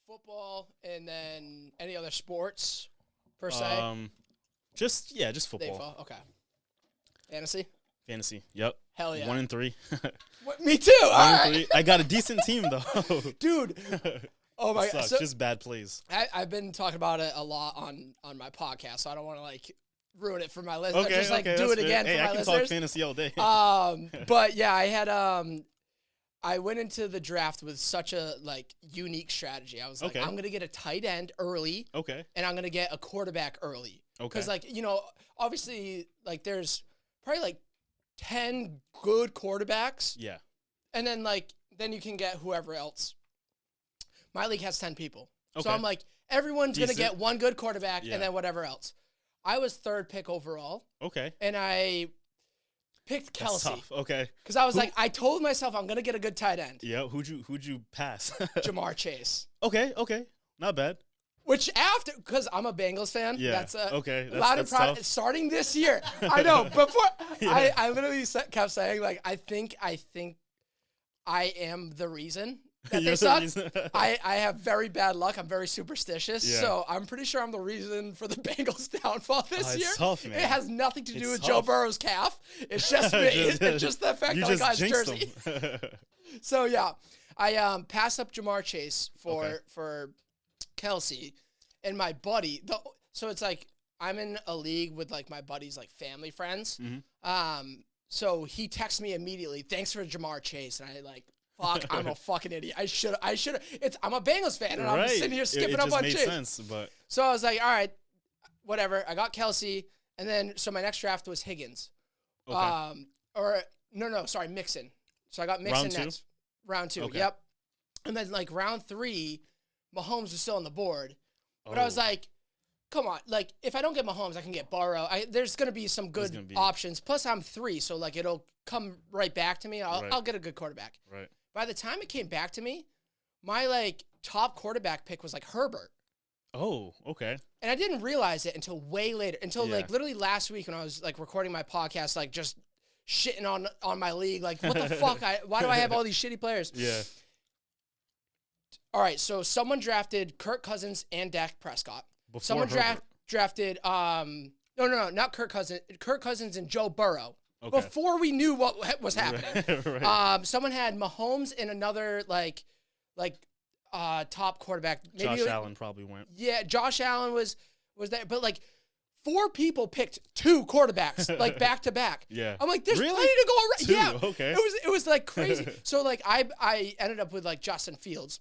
football, and then any other sports per se? Just football. Baseball. Okay. Fantasy? Fantasy. Yep. Hell yeah. 1-3. What, me too. All right. 1-3. I got a decent team though. Dude. Oh my god. So, just bad plays. I've been talking about it a lot on my podcast, so I don't want to like ruin it for my listeners. Okay, just like do it again hey, for my I can listeners. talk fantasy all day. But yeah, I had I went into the draft with such a like unique strategy. I was like, I'm gonna get a tight end early. Okay. And I'm gonna get a quarterback early. Okay. Because like, you know, obviously like there's probably like 10 good quarterbacks. Yeah. And then like then you can get whoever else. My league has 10 people. Okay. So I'm like, everyone's going to get one good quarterback and then whatever else. I was third pick overall. Okay. And I picked Kelsey. That's tough. Okay. Because I was like, I told myself I'm going to get a good tight end. Yeah. Who'd you pass? Jamar Chase. Okay. Not bad. Which after, because I'm a Bengals fan. Yeah. That's okay. That's tough. Starting this year. I know. Before I literally kept saying like, I think I am the reason that they suck. I have very bad luck. I'm very superstitious. Yeah. So I'm pretty sure I'm the reason for the Bengals' downfall this year. Tough, man. It has nothing to do with Joe Burrow's calf. It's just me. It's just the fact that I got his jersey. So yeah, I passed up Jamar Chase for Kelsey, and my buddy. So it's like I'm in a league with like my buddies, like family friends. Mm-hmm. So he texts me immediately, "Thanks for Jamar Chase," and I like. Fuck, I'm a fucking idiot. I should. I'm a Bengals fan, and I'm sitting here skipping up on Chase. It just made sense, but. So I was like, all right, whatever. I got Kelsey, and then, so my next draft was Higgins. Okay. Sorry, Mixon. So I got Mixon next. Round 2, okay. Yep. And then, like, round 3, Mahomes was still on the board. But I was like, come on. Like, if I don't get Mahomes, I can get Burrow. There's going to be some good options. Plus, I'm 3, so, like, it'll come right back to me. I'll get a good quarterback. Right. By the time it came back to me, my, like, top quarterback pick was, like, Herbert. Oh, okay. And I didn't realize it until way later. Like, literally last week when I was, like, recording my podcast, like, just shitting on my league. Like, what the fuck? Why do I have all these shitty players? Yeah. All right, so someone drafted Kirk Cousins and Dak Prescott. Someone drafted, not Kirk Cousins. Kirk Cousins and Joe Burrow. Okay. Before we knew what was happening. Right. Someone had Mahomes and another top quarterback. Maybe Josh Allen probably went. Yeah, Josh Allen was there, but like 4 people picked 2 quarterbacks like back to back. Yeah. I'm like, there's plenty to go around. 2? Yeah. Okay. It was like crazy. So like I ended up with like Justin Fields.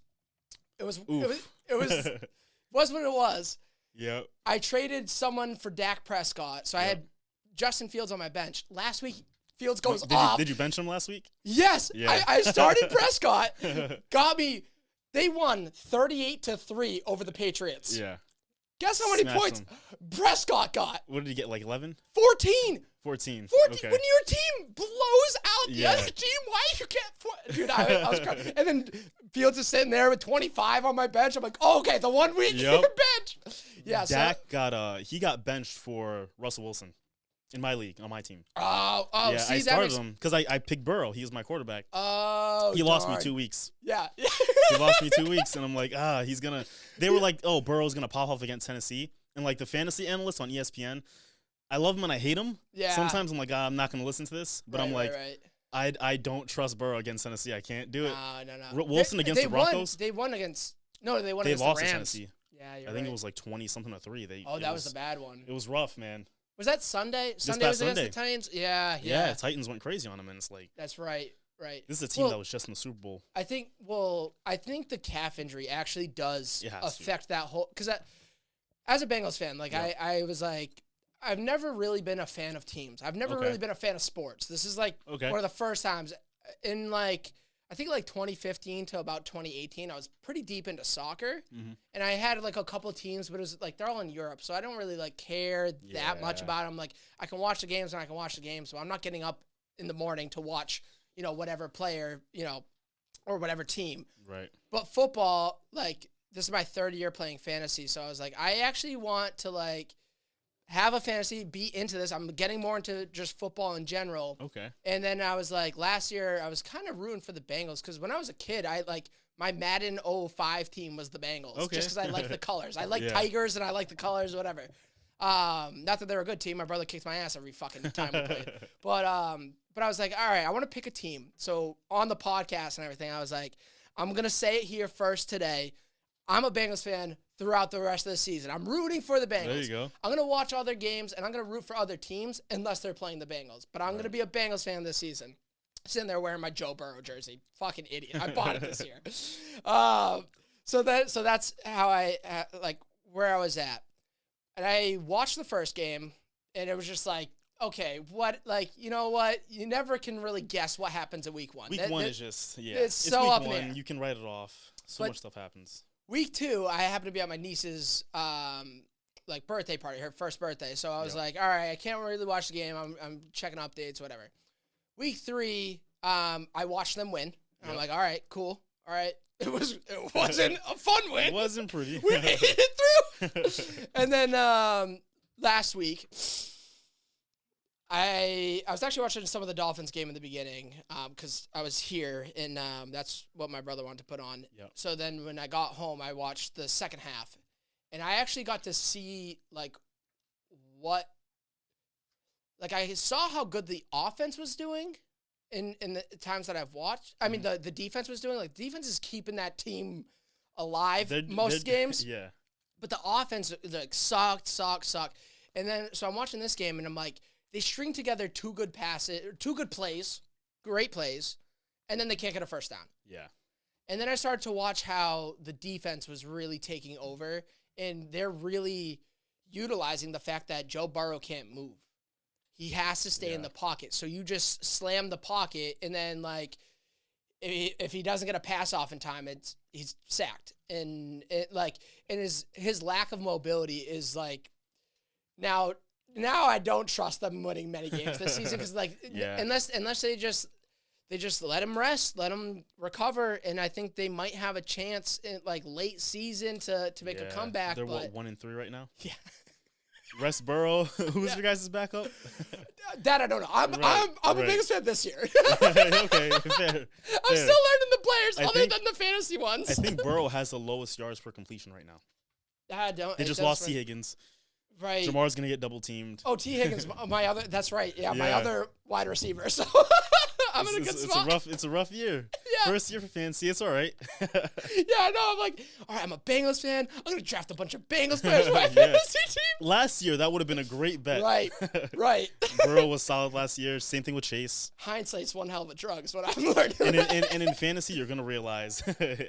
It was what it was. Yeah. I traded someone for Dak Prescott, so I had Justin Fields on my bench. Last week, Fields goes off. Did you bench him last week? Yes. Yeah. I started Prescott. Got me. They won 38-3 over the Patriots. Yeah. Guess how many points Prescott got? What did he get, like 11? 14. 14. Okay. When your team blows out the other team, why you get 4? Dude, I was crying. And then Fields is sitting there with 25 on my bench. I'm like, oh, okay, the 1 week your bench. Yeah. Dak got benched for Russell Wilson. In my league, on my team. Oh, yeah, see, I started him because I picked Burrow. He was my quarterback. Oh, he lost me 2 weeks. Yeah. He lost me 2 weeks, and I'm like, he's going to – they were like, oh, Burrow's going to pop off against Tennessee. And, like, the fantasy analysts on ESPN, I love him and I hate him. Yeah. Sometimes I'm like, I'm not going to listen to this. But I'm like, I don't trust Burrow against Tennessee. I can't do it. No. Wilson against the Broncos. They won against – no, they won against the Rams. They lost to Tennessee. Yeah, I think it was like 20-something to 3. That was the bad one. It was rough, man. Was that Sunday? Sunday was against the Titans? Yeah. Titans went crazy on him, and it's like... That's right. This is a team that was just in the Super Bowl. I think the calf injury actually does affect that whole... Because as a Bengals fan, like, I was like... I've never really been a fan of teams. I've never really been a fan of sports. This is, like, one of the first times in, like... I think like 2015 to about 2018, I was pretty deep into soccer, and I had like a couple of teams, but it was like they're all in Europe, so I don't really like care that much about them. Like I can watch the games and I can watch the games, so I'm not getting up in the morning to watch, whatever player, or whatever team. Right. But football, like this is my 3rd year playing fantasy, so I was like, I actually want to like have a fantasy, be into this. I'm getting more into just football in general. Okay. And then I was like, last year, I was kind of rooting for the Bengals because when I was a kid, my Madden 05 team was the Bengals. Okay. Just because I like the colors. I like Tigers and I like the colors, whatever. Not that they're a good team. My brother kicked my ass every fucking time we played. But I was like, all right, I want to pick a team. So on the podcast and everything, I was like, I'm going to say it here first today. I'm a Bengals fan throughout the rest of the season. I'm rooting for the Bengals. There you go. I'm going to watch all their games, and I'm going to root for other teams unless they're playing the Bengals. But I'm going to be a Bengals fan this season. Sitting there wearing my Joe Burrow jersey. Fucking idiot. I bought it this year. So that's how I, where I was at. And I watched the first game, and it was just like, okay, what, you know what? You never can really guess what happens at week one. Week one is just, it's so up in the air. You can write it off. So much stuff happens. Week 2, I happened to be at my niece's birthday party, her first birthday. So I was like, all right, I can't really watch the game. I'm checking updates, whatever. Week 3, I watched them win. And I'm like, all right, cool. All right. It wasn't a fun win. It wasn't pretty. We made it through. And then last week, I was actually watching some of the Dolphins game in the beginning because I was here, and that's what my brother wanted to put on. Yep. So then when I got home, I watched the second half, and I actually got to see I saw how good the offense was doing in the times that I've watched. I mean, the defense was doing. Like, defense is keeping that team alive most games. Yeah. But the offense sucked. And then so I'm watching this game, and I'm like, they string together two good plays, great plays, and then they can't get a first down. Yeah. And then I started to watch how the defense was really taking over, and they're really utilizing the fact that Joe Burrow can't move. He has to stay in the pocket. So you just slam the pocket, and then, if he doesn't get a pass off in time, he's sacked. And his lack of mobility is now I don't trust them winning many games this season because unless they just let him rest, let him recover, and I think they might have a chance in late season to make a comeback. They're 1-3 right now. Yeah. Rest Burrow. Who's your guys' backup? That I don't know. I'm the biggest fan this year. Okay, fair. I'm still learning the players other than the fantasy ones. I think Burrow has the lowest yards per completion right now. They just lost T. Higgins. Right. Jamar's gonna get double teamed. Oh, T. Higgins, my other. That's right. Yeah, my other wide receiver. So I'm in a good spot. It's a rough year. Yeah. First year for fantasy. It's all right. Yeah, I know. I'm like, all right, I'm a Bengals fan. I'm gonna draft a bunch of Bengals players for my fantasy team. Last year, that would have been a great bet. Right. Burrow was solid last year. Same thing with Chase. Hindsight's one hell of a drug, is what I'm learning. And in fantasy, you're gonna realize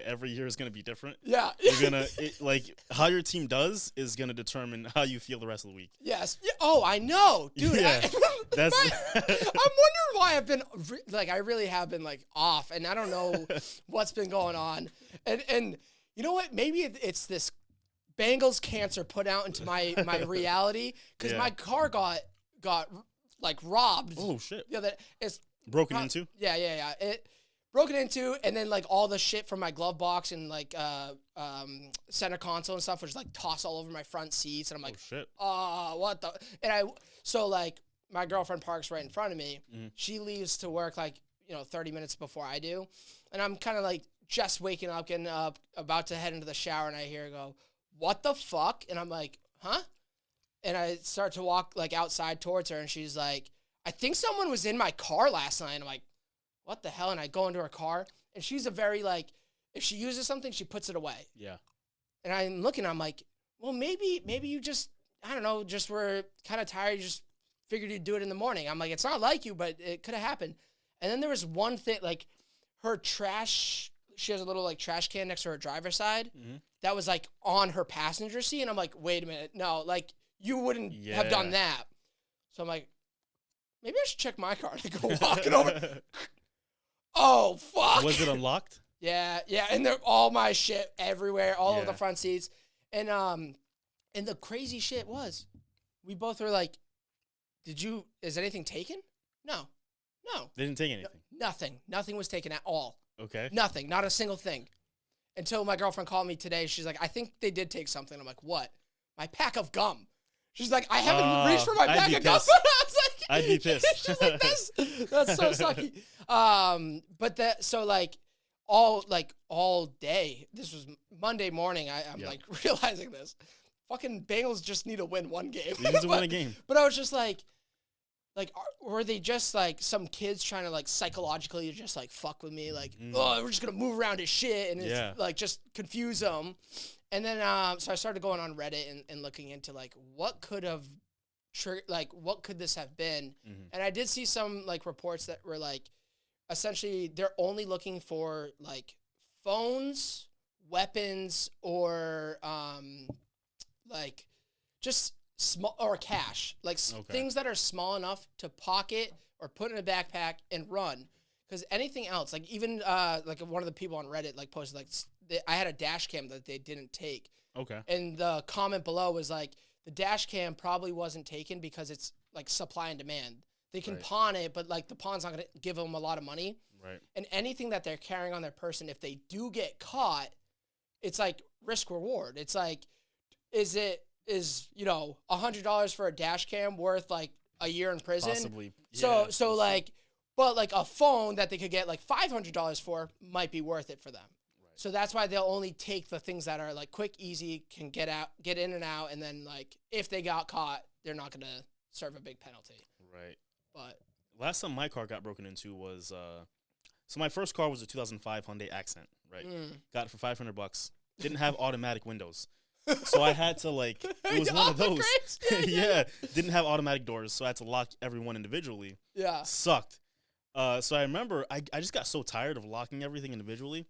every year is gonna be different. Yeah. You're gonna how your team does is gonna determine how you feel the rest of the week. Yes. Yeah. Oh, I know, dude. Yeah. I'm wondering why I've been I really have been off, and I don't know what's been going on. And you know what? Maybe it's this Bengals cancer put out into my reality because my car got robbed. Oh shit! Yeah, that it's broken into. Yeah. It broken into, and then all the shit from my glove box and center console and stuff was tossed all over my front seats, and I'm like, oh shit! What the? And my girlfriend parks right in front of me. Mm-hmm. She leaves to work 30 minutes before I do. And I'm kind of just waking up, getting up, about to head into the shower, and I hear her go, what the fuck? And I'm like, huh? And I start to walk outside towards her, and she's like, I think someone was in my car last night. And I'm like, what the hell? And I go into her car, and she's a very if she uses something, she puts it away. Yeah. And I'm looking, I'm like, well, maybe you just, I don't know, just were kind of tired, you just figured you'd do it in the morning. I'm like, it's not like you, but it could have happened. And then there was one thing, her trash, she has a little trash can next to her driver's side that was on her passenger seat. And I'm like, wait a minute. No, you wouldn't have done that. So I'm like, maybe I should check my car and go walking over. Oh, fuck. Was it unlocked? Yeah. And all my shit everywhere, all over the front seats. And the crazy shit was, we both were like, is anything taken? No. They didn't take anything. Nothing. Nothing was taken at all. Okay. Nothing. Not a single thing. Until my girlfriend called me today. She's like, I think they did take something. I'm like, what? My pack of gum. She's like, I haven't reached for my pack of gum. I was like, I'd be pissed. She's like, that's so sucky. all day. This was Monday morning. I'm like realizing this. Fucking Bengals just need to win one game. They need to win a game. But I was just like, were they just like some kids trying to like psychologically just like fuck with me? Like, oh, we're just gonna move around his shit and it's like just confuse them. And then so I started going on Reddit and looking into like what could have what could this have been? And I did see some like reports that were like, essentially they're only looking for like phones, weapons, or like just small or cash, like things that are small enough to pocket or put in a backpack and run. Because anything else, like even like one of the people on Reddit like posted like I had a dash cam that they didn't take. Okay. And the comment below was like, the dash cam probably wasn't taken because it's like supply and demand. They can pawn it, but like the pawn's not going to give them a lot of money. Right. And anything that they're carrying on their person, if they do get caught, it's like risk reward. It's like, is $100 for a dash cam worth like a year in prison? Possibly. So like, but like a phone that they could get like $500 for might be worth it for them. Right. So that's why they'll only take the things that are like quick, easy, can get in and out. And then like, if they got caught, they're not going to serve a big penalty. Right. But last time my car got broken into was, so my first car was a 2005 Hyundai Accent, right? Got it for $500. Didn't have automatic windows. So I had to like, it was one of those. Yeah. Didn't have automatic doors. So I had to lock everyone individually. Yeah. Sucked. So I remember I just got so tired of locking everything individually.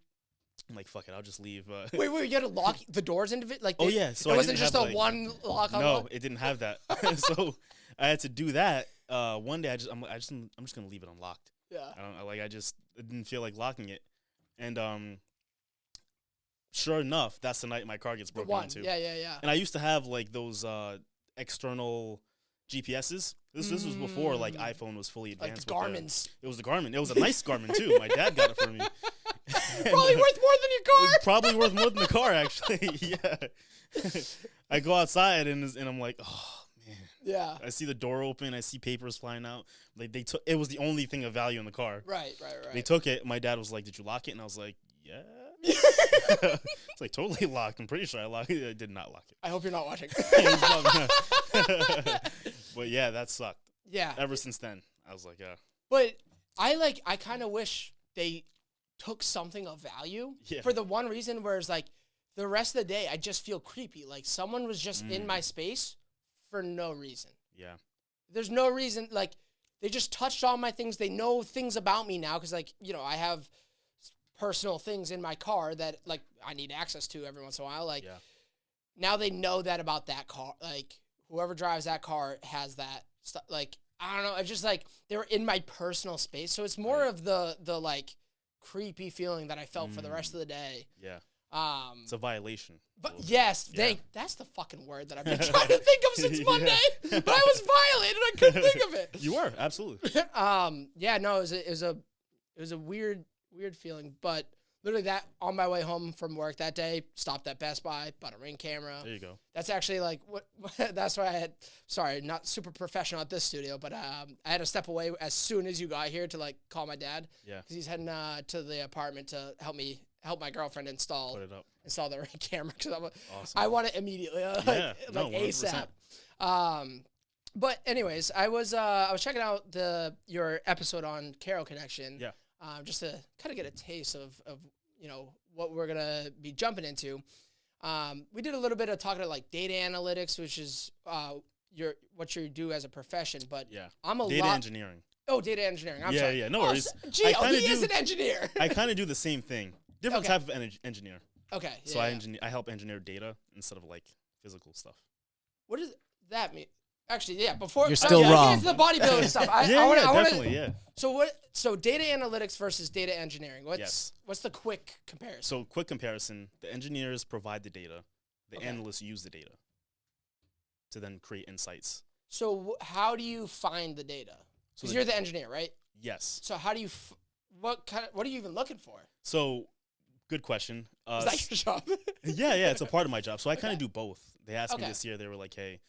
I'm like, fuck it, I'll just leave. Wait, you had to lock the doors individually? Like, oh yeah. So it wasn't just one lock on one? No, it didn't have that. So I had to do that. One day I'm just gonna leave it unlocked. Yeah. I didn't feel like locking it, and sure enough, that's the night my car gets broken into. Yeah. And I used to have like those external GPSs. This was before like iPhone was fully advanced. Like Garmin's. It was the Garmin. It was a nice Garmin too. My dad got it for me. Probably worth more than your car. It's probably worth more than the car actually. Yeah. I go outside and I'm like, oh. Yeah. I see the door open. I see papers flying out. Like they took. It was the only thing of value in the car. Right. They took it. My dad was like, "Did you lock it?" And I was like, "Yeah." It's like totally locked. I'm pretty sure I locked it. I did not lock it. I hope you're not watching. But yeah, that sucked. Yeah. Ever since then, I was like, yeah. But I kind of wish they took something of value for the one reason where it's like the rest of the day I just feel creepy. Like someone was just in my space. For no reason. Yeah. There's no reason. Like, they just touched all my things. They know things about me now because, like, I have personal things in my car that, like, I need access to every once in a while. Like, now they know that about that car. Like, whoever drives that car has that stuff. Like, I don't know. It's just, like, they were in my personal space. So it's more of the like, creepy feeling that I felt for the rest of the day. Yeah. It's a violation. But yes, that's the fucking word that I've been trying to think of since Monday. But I was violated. I couldn't think of it. You were, absolutely. No, it was a weird feeling. But literally that on my way home from work that day, stopped at Best Buy, bought a Ring camera. There you go. That's actually like that's why I had, sorry, not super professional at this studio, but I had to step away as soon as you got here to like call my dad. Yeah. Because he's heading to the apartment to help my girlfriend install the Ring camera because awesome. I want it immediately, ASAP. But anyways, I was checking out your episode on Carol Connection, just to kind of get a taste of what we're gonna be jumping into. We did a little bit of talking about like data analytics, which is what you do as a profession. But I'm a data engineering. Oh, data engineering. I'm sorry. No worries. He is an engineer. I kind of do the same thing. Different type of engineer. Okay. So I help engineer data instead of like physical stuff. What does that mean? Actually, before you're still wrong. Into the bodybuilding stuff. Definitely. So data analytics versus data engineering. What's the quick comparison? So quick comparison: the engineers provide the data, the analysts use the data to then create insights. So how do you find the data? Because you're the engineer, right? Yes. So how do you? What are you even looking for? So. Good question. Is that your job? Yeah, it's a part of my job. So I kind of do both. They asked me this year, they were like, hey,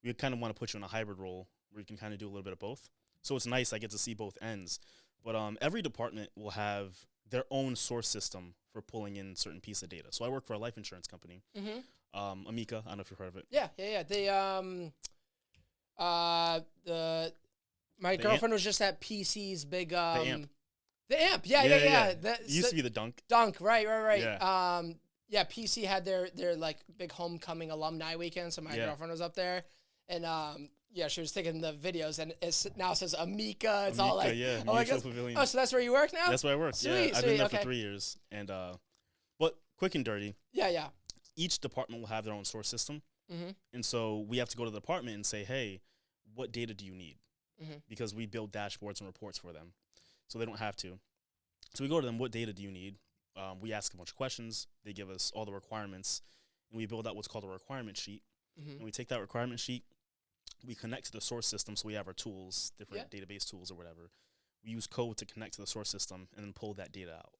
we kind of want to put you in a hybrid role where you can kind of do a little bit of both. So it's nice. I get to see both ends. But every department will have their own source system for pulling in certain piece of data. So I work for a life insurance company, Amica. I don't know if you've heard of it. Yeah. My girlfriend was just at PC's big The amp. The amp. Yeah. It used to be the Dunk. Dunk. Right. Yeah. PC had their like big homecoming alumni weekend, so my girlfriend was up there, and she was taking the videos, and it now says Amica. It's all like, Pavilion. Oh, so that's where you work now? That's where I work. Sweet, I've been there for 3 years, and but quick and dirty. Yeah. Each department will have their own source system, and so we have to go to the department and say, hey, what data do you need? Because we build dashboards and reports for them, so they don't have to. So we go to them, what data do you need? We ask a bunch of questions. They give us all the requirements, and we build out what's called a requirement sheet. And we take that requirement sheet, we connect to the source system, so we have our tools, different database tools or whatever. We use code to connect to the source system and then pull that data out.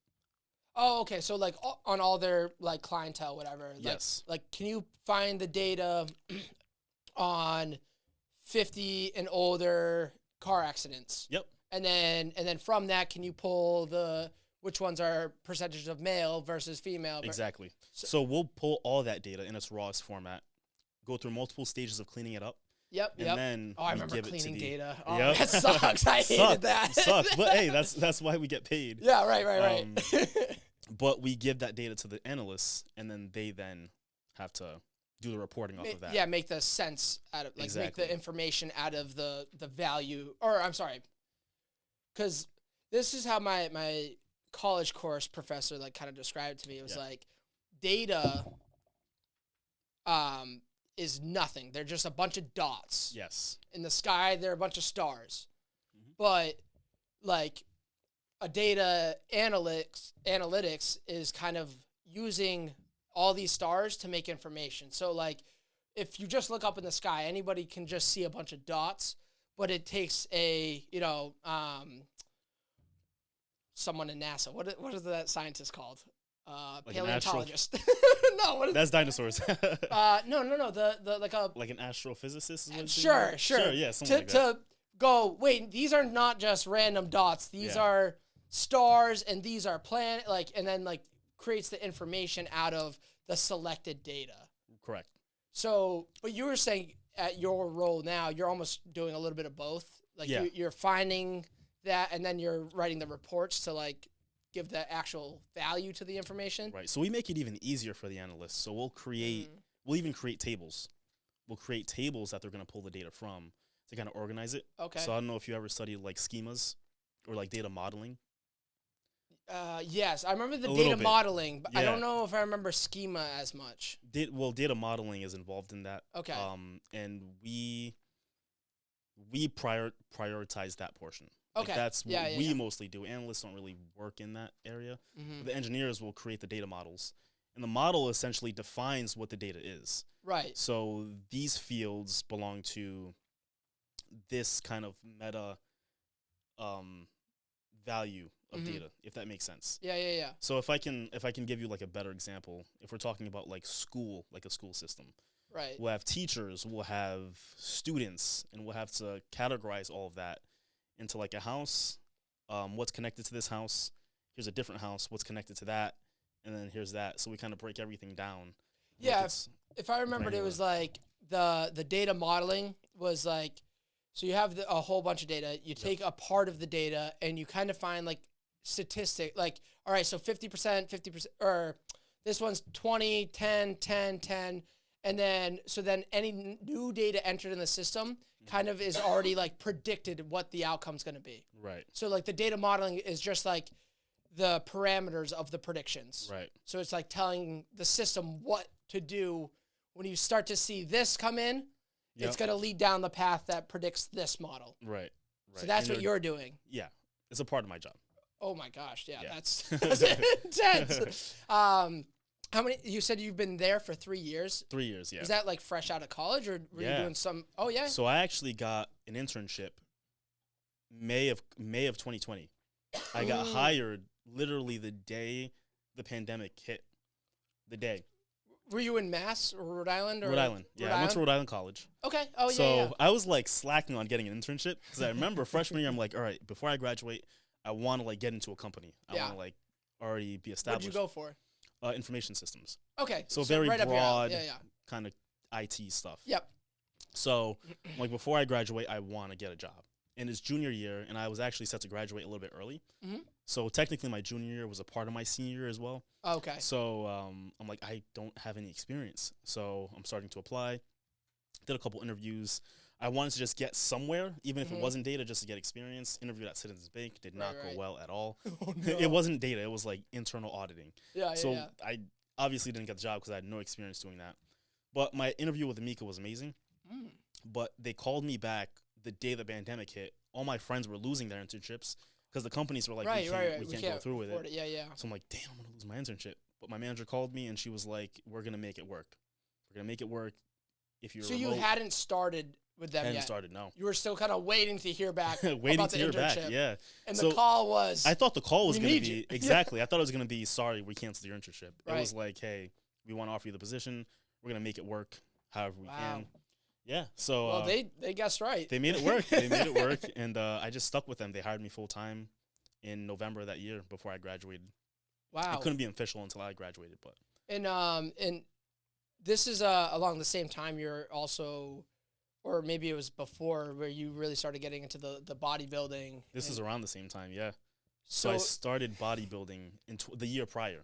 Oh, okay. So like on all their like clientele, whatever. Yes. Like, can you find the data on 50 and older car accidents? Yep. And then from that, can you pull which ones are percentages of male versus female? Exactly. So we'll pull all that data in its rawest format, go through multiple stages of cleaning it up. Yep. And then I remember cleaning data. Oh, yep. That sucks. I hated that. Sucks. But hey, that's why we get paid. Yeah. Right. But we give that data to the analysts, and then they have to do the reporting off of that. Yeah, make the sense out of make the information out of the value. Or I'm sorry, because this is how my college course professor like kind of described it to me. It was like data is nothing. They're just a bunch of dots. Yes. In the sky, they're a bunch of stars. But like a data analytics is kind of using all these stars to make information. So like if you just look up in the sky, anybody can just see a bunch of dots, but it takes a, someone in NASA. What is that scientist called? Like paleontologist. No, that's dinosaurs. No. The like an astrophysicist. Sure. Yeah, something like that. To go, wait, these are not just random dots. These are stars, and these are planet. And then creates the information out of the selected data. Correct. So, but you were saying at your role now, you're almost doing a little bit of both. You're finding that, and then you're writing the reports to give the actual value to the information. Right. So we make it even easier for the analysts. So we'll even create tables. We'll create tables that they're going to pull the data from to kind of organize it. Okay. So I don't know if you ever studied schemas or data modeling. Yes, I remember the data modeling, but I don't know if I remember schema as much. Data modeling is involved in that. Okay. And we prioritize that portion. Okay. That's what we mostly do. Analysts don't really work in that area. The engineers will create the data models. And the model essentially defines what the data is. Right. So these fields belong to this kind of meta value of data, if that makes sense. Yeah. So if I can give you a better example, if we're talking about school, a school system. Right. We'll have teachers, we'll have students, and we'll have to categorize all of that into a house, what's connected to this house, here's a different house, what's connected to that, and then here's that. So we kind of break everything down. Yeah, if I remembered, it was the data modeling was so you have a whole bunch of data, you take a part of the data, and you kind of find statistic, all right, so 50%, or this one's 20, 10, 10, 10, and then any new data entered in the system kind of is already predicted what the outcome's going to be. Right. So the data modeling is just the parameters of the predictions. Right. So it's telling the system what to do when you start to see this come in. Yep. It's going to lead down the path that predicts this model. Right. So that's what you're doing. Yeah. It's a part of my job. Oh my gosh. Yeah. That's intense. How many? You said you've been there for 3 years. 3 years, yeah. Is that fresh out of college, or were you doing some? Oh yeah. So I actually got an internship May of 2020. I got hired literally the day the pandemic hit. The day. Were you in Mass or Rhode Island? Rhode Island. Yeah, I went to Rhode Island College. Okay. Oh yeah. So I was slacking on getting an internship because I remember freshman year I'm all right, before I graduate, I want to get into a company. I want to already be established. What did you go for? Information systems. Okay. So very right broad kind of IT stuff. Yep. So like before I graduate, I want to get a job. And it's junior year, and I was actually set to graduate a little bit early. Mm-hmm. So technically my junior year was a part of my senior year as well. Okay. So I'm like, I don't have any experience. So I'm starting to apply. Did a couple interviews. I wanted to just get somewhere, even if it wasn't data, just to get experience. Interviewed at Citizens Bank, did not go well at all. Oh, no. It wasn't data, it was like internal auditing. So I obviously didn't get the job because I had no experience doing that. But my interview with Amika was amazing. But they called me back the day the pandemic hit. All my friends were losing their internships because the companies were like, we can't go through with it. So I'm like, damn, I'm going to lose my internship. But my manager called me and she was like, we're going to make it work. We're going to make it work. If you're so remote, you hadn't started with them yet? Started, no. You were still kind of waiting to hear back waiting about to the hear internship. back, yeah. And so the call was... I thought the call was going to be... Exactly. I thought it was going to be, sorry, we canceled your internship. It was like, hey, we want to offer you the position. We're going to make it work however we can. Yeah, so... Well, they guessed right. They made it work. They made it work, and I just stuck with them. They hired me full-time in November of that year before I graduated. Wow. It couldn't be official until I graduated, but... And this is along the same time you're also... Or maybe it was before where you really started getting into the bodybuilding. This is around the same time, yeah. So I started bodybuilding in the year prior,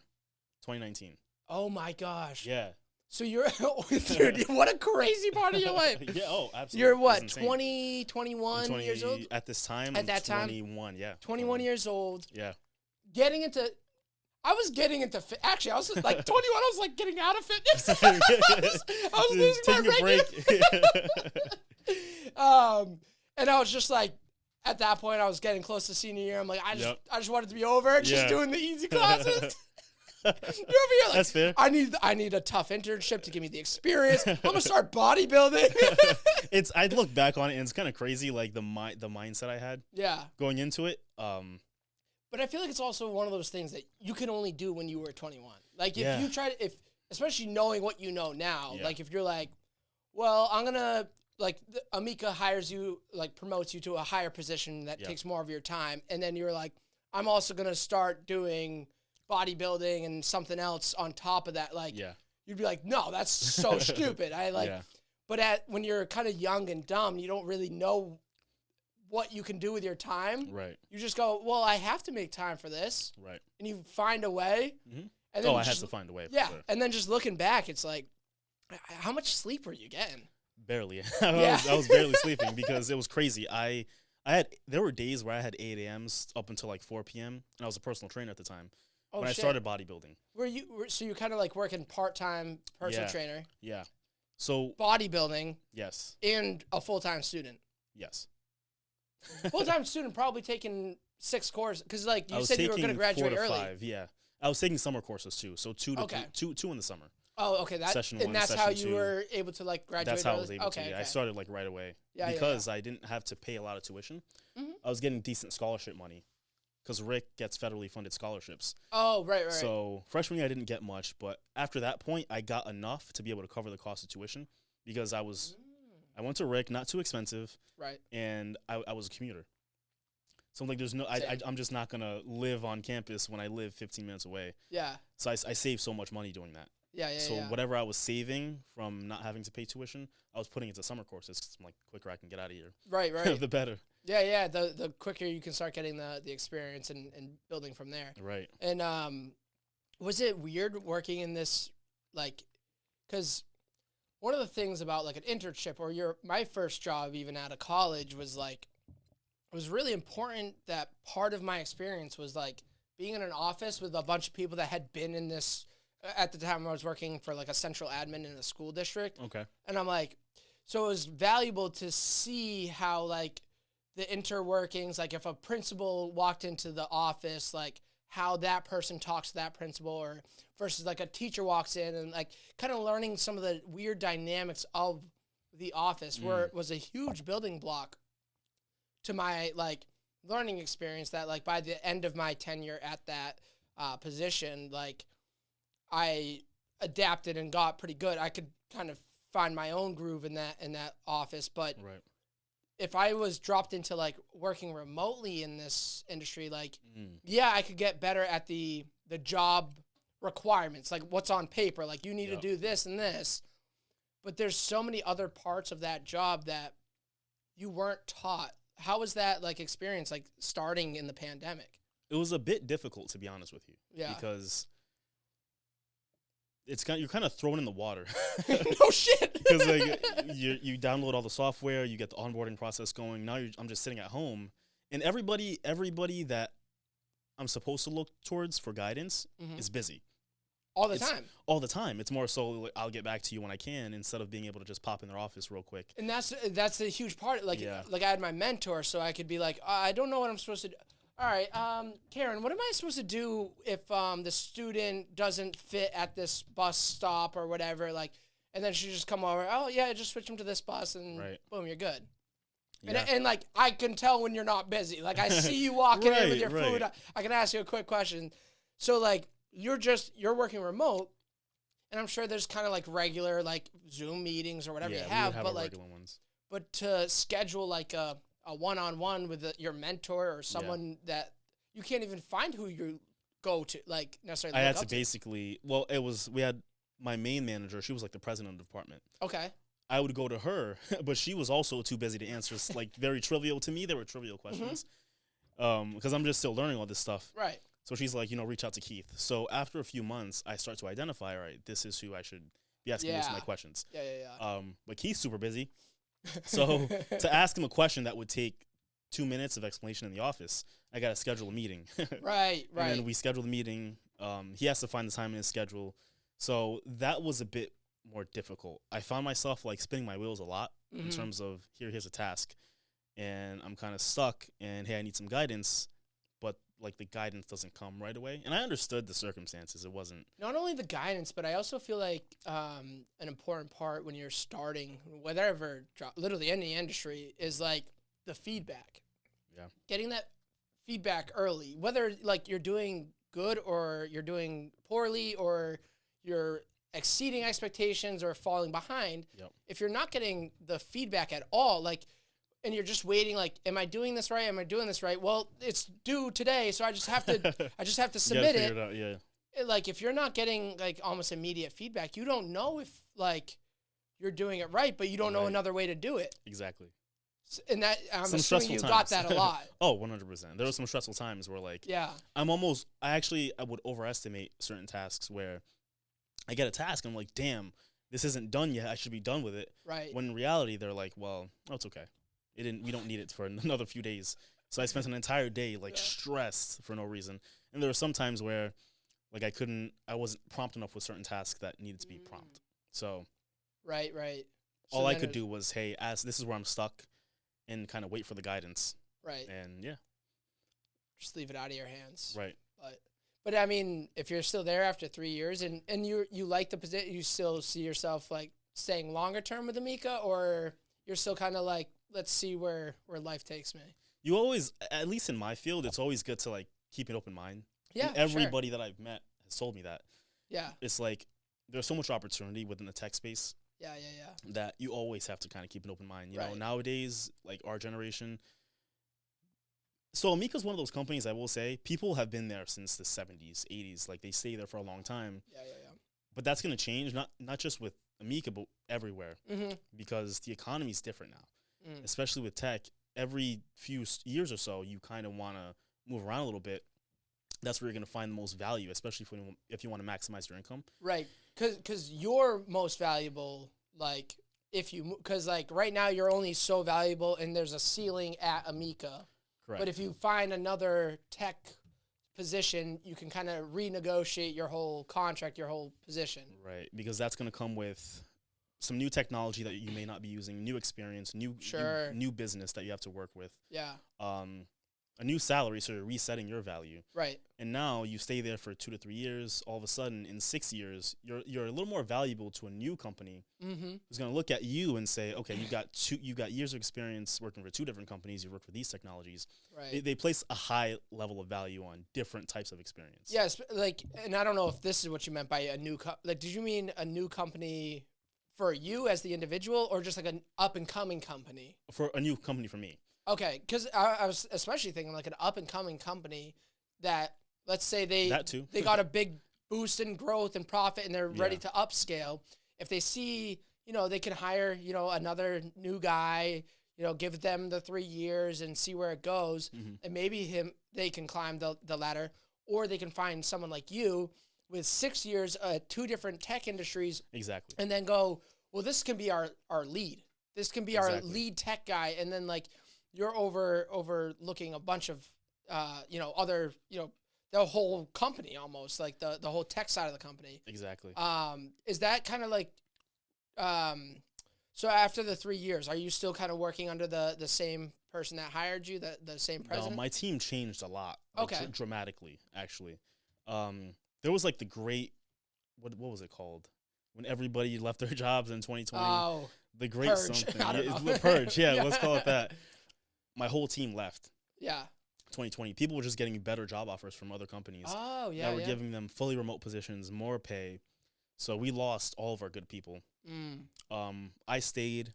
2019. Oh, my gosh. Yeah. So you're, dude, what a crazy part of your life. Yeah, oh, absolutely. You're what, 20, 21 years old? At this time, At that 21, yeah. 21 years old. Yeah. I was getting into actually, I was like 21. I was like getting out of fitness. I was losing my break. And I was just like, at that point, I was getting close to senior year. I'm like, I just wanted to be over, just doing the easy classes. You're over here like, that's fair. I need a tough internship to give me the experience. I'm gonna start bodybuilding. I look back on it and it's kind of crazy, like the mindset I had. Yeah. Going into it. But I feel like it's also one of those things that you can only do when you were 21. Like if you try to, especially knowing what you know now, like if you're like, well, I'm gonna Amika hires you, like promotes you to a higher position that takes more of your time, and then you're like, I'm also gonna start doing bodybuilding and something else on top of that. Like, you'd be like, no, that's so stupid. But when you're kind of young and dumb, you don't really know what you can do with your time. Right. You just go, well, I have to make time for this. Right. And you find a way. Mm-hmm. And then I had to find a way. Yeah. Sure. And then just looking back, it's like, how much sleep were you getting? Barely. I was barely sleeping because it was crazy. There were days where I had 8 a.m.s up until like 4 p.m. and I was a personal trainer at the time. When I started bodybuilding. So you kind of like working part-time personal trainer? Yeah. So bodybuilding? Yes. And a full-time student? Yes. Full-time student probably taking 6 courses because like you said you were going to graduate 4 to early. 5, yeah. I was taking summer courses too, so two in the summer. Oh, okay. Session 1, and that's session how 2. you were able to like graduate. That's how early? I was able to. Yeah. I started like right away because I didn't have to pay a lot of tuition. Mm-hmm. I was getting decent scholarship money because Rick gets federally funded scholarships. Oh, right. So freshman year I didn't get much, but after that point I got enough to be able to cover the cost of tuition because I went to Rick, not too expensive, right? And I was a commuter. So I'm like, I'm just not going to live on campus when I live 15 minutes away. Yeah. So I saved so much money doing that. Yeah. So whatever I was saving from not having to pay tuition, I was putting into summer courses. 'Cause I'm like, quicker I can get out of here. Right. The better. Yeah. The quicker you can start getting the experience and building from there. Right. And was it weird working in this, like, because one of the things about like an internship or my first job even out of college was like, it was really important that part of my experience was like being in an office with a bunch of people that had been in this. At the time I was working for like a central admin in a school district. Okay. And I'm like, so it was valuable to see how like the interworkings, like if a principal walked into the office, like how that person talks to that principal or versus like a teacher walks in and like kind of learning some of the weird dynamics of the office where it was a huge building block to my like learning experience that like by the end of my tenure at that position, like I adapted and got pretty good. I could kind of find my own groove in that office, but if I was dropped into like working remotely in this industry, like I could get better at the the job requirements, like what's on paper, like you need to do this and this. But there's so many other parts of that job that you weren't taught. How was that like experience, like starting in the pandemic? It was a bit difficult, to be honest with you. Yeah. Because you're kind of thrown in the water. No shit. Because like you download all the software, you get the onboarding process going. Now I'm just sitting at home, and everybody that I'm supposed to look towards for guidance is busy. All the time. All the time. It's more so like, I'll get back to you when I can, instead of being able to just pop in their office real quick. And that's a huge part. Like I had my mentor, so I could be like, I don't know what I'm supposed to do. All right, Karen, what am I supposed to do if the student doesn't fit at this bus stop or whatever? Like, and then she just come over. Oh yeah, just switch them to this bus, and boom, you're good. Yeah. And like I can tell when you're not busy. Like I see you walking in with your food. I can ask you a quick question. So like you're working remote, and I'm sure there's kind of like regular like Zoom meetings or whatever you have, but like regular ones. But to schedule like a one-on-one with your mentor or someone that you can't even find who you go to, like necessarily. I had to basically. Well, we had my main manager. She was like the president of the department. Okay. I would go to her, but she was also too busy to answer like very trivial to me. They were trivial questions, because I'm just still learning all this stuff. Right. So she's like, reach out to Keith. So after a few months, I start to identify, all right, this is who I should be asking most of my questions. Yeah. But Keith's super busy. So to ask him a question that would take 2 minutes of explanation in the office, I got to schedule a meeting. Right. And then we scheduled the meeting. He has to find the time in his schedule. So that was a bit more difficult. I found myself like spinning my wheels a lot in terms of here's a task, and I'm kind of stuck, and hey, I need some guidance, but like the guidance doesn't come right away. And I understood the circumstances. It wasn't not only the guidance, but I also feel like an important part when you're starting whatever literally any industry is like the feedback. Yeah. Getting that feedback early, whether like you're doing good or you're doing poorly or you're exceeding expectations or falling behind. Yep. If you're not getting the feedback at all, like, and you're just waiting, like, am I doing this right? Am I doing this right? Well, it's due today, so I just have to submit it. Out, yeah. Like, if you're not getting like almost immediate feedback, you don't know if like you're doing it right, but you don't know another way to do it. Exactly. And that I'm assuming you got that a lot. Oh, 100%. There were some stressful times where like I would overestimate certain tasks where I get a task and I'm like, damn, this isn't done yet. I should be done with it. Right. When in reality, they're like, well, it's okay. We don't need it for another few days. So I spent an entire day like stressed for no reason. And there were some times where like I wasn't prompt enough with certain tasks that needed to be prompt. So Right. So all I could do was, hey, this is where I'm stuck, and kind of wait for the guidance. Right. And just leave it out of your hands. Right. But I mean, if you're still there after 3 years and you like the position, you still see yourself like staying longer term with Amica, or you're still kind of like, let's see where life takes me. You always, at least in my field, it's always good to like keep an open mind. Yeah. And everybody that I've met has told me that. Yeah. It's like there's so much opportunity within the tech space. Yeah. That you always have to kind of keep an open mind. You know, nowadays, like our generation. So Amica's one of those companies, I will say, people have been there since the 70s, 80s. Like they stay there for a long time. Yeah. But that's going to change, not just with Amica, but everywhere. Because the economy's different now. Especially with tech. Every few years or so, you kind of want to move around a little bit. That's where you're going to find the most value, especially if you want to maximize your income. Right. Because you're most valuable, like, because like right now you're only so valuable and there's a ceiling at Amica. Correct. But if you find another tech position, you can kind of renegotiate your whole contract, your whole position. Right. Because that's going to come with some new technology that you may not be using, new experience, new business that you have to work with. Yeah. A new salary, so you're resetting your value. Right. And now you stay there for 2 to 3 years. All of a sudden, in 6 years, you're a little more valuable to a new company who's going to look at you and say, okay, you got years of experience working for 2 different companies. You work for these technologies. Right. They place a high level of value on different types of experience. Yes, like, and I don't know if this is what you meant by a new like. Did you mean a new company for you as the individual, or just like an up and coming company? For a new company for me. Okay, because I was especially thinking like an up and coming company that let's say they got a big boost in growth and profit and they're ready to upscale. If they see, they can hire, another new guy, give them the 3 years and see where it goes. And maybe they can climb the ladder, or they can find someone like you with 6 years, 2 different tech industries. Exactly. And then go, well, this can be our lead. This can be our lead tech guy. And then like you're overlooking a bunch of, other, the whole company almost, like the whole tech side of the company. Exactly. Is that kind of like, so after the 3 years, are you still kind of working under the same person that hired you, the same president? No, my team changed a lot. Dramatically, actually. There was like the great, what was it called? When everybody left their jobs in 2020. Oh, the great purge. something. I don't know. Purge, yeah, let's call it that. My whole team left. Yeah. 2020. People were just getting better job offers from other companies. Oh, yeah. That were giving them fully remote positions, more pay. So we lost all of our good people. I stayed.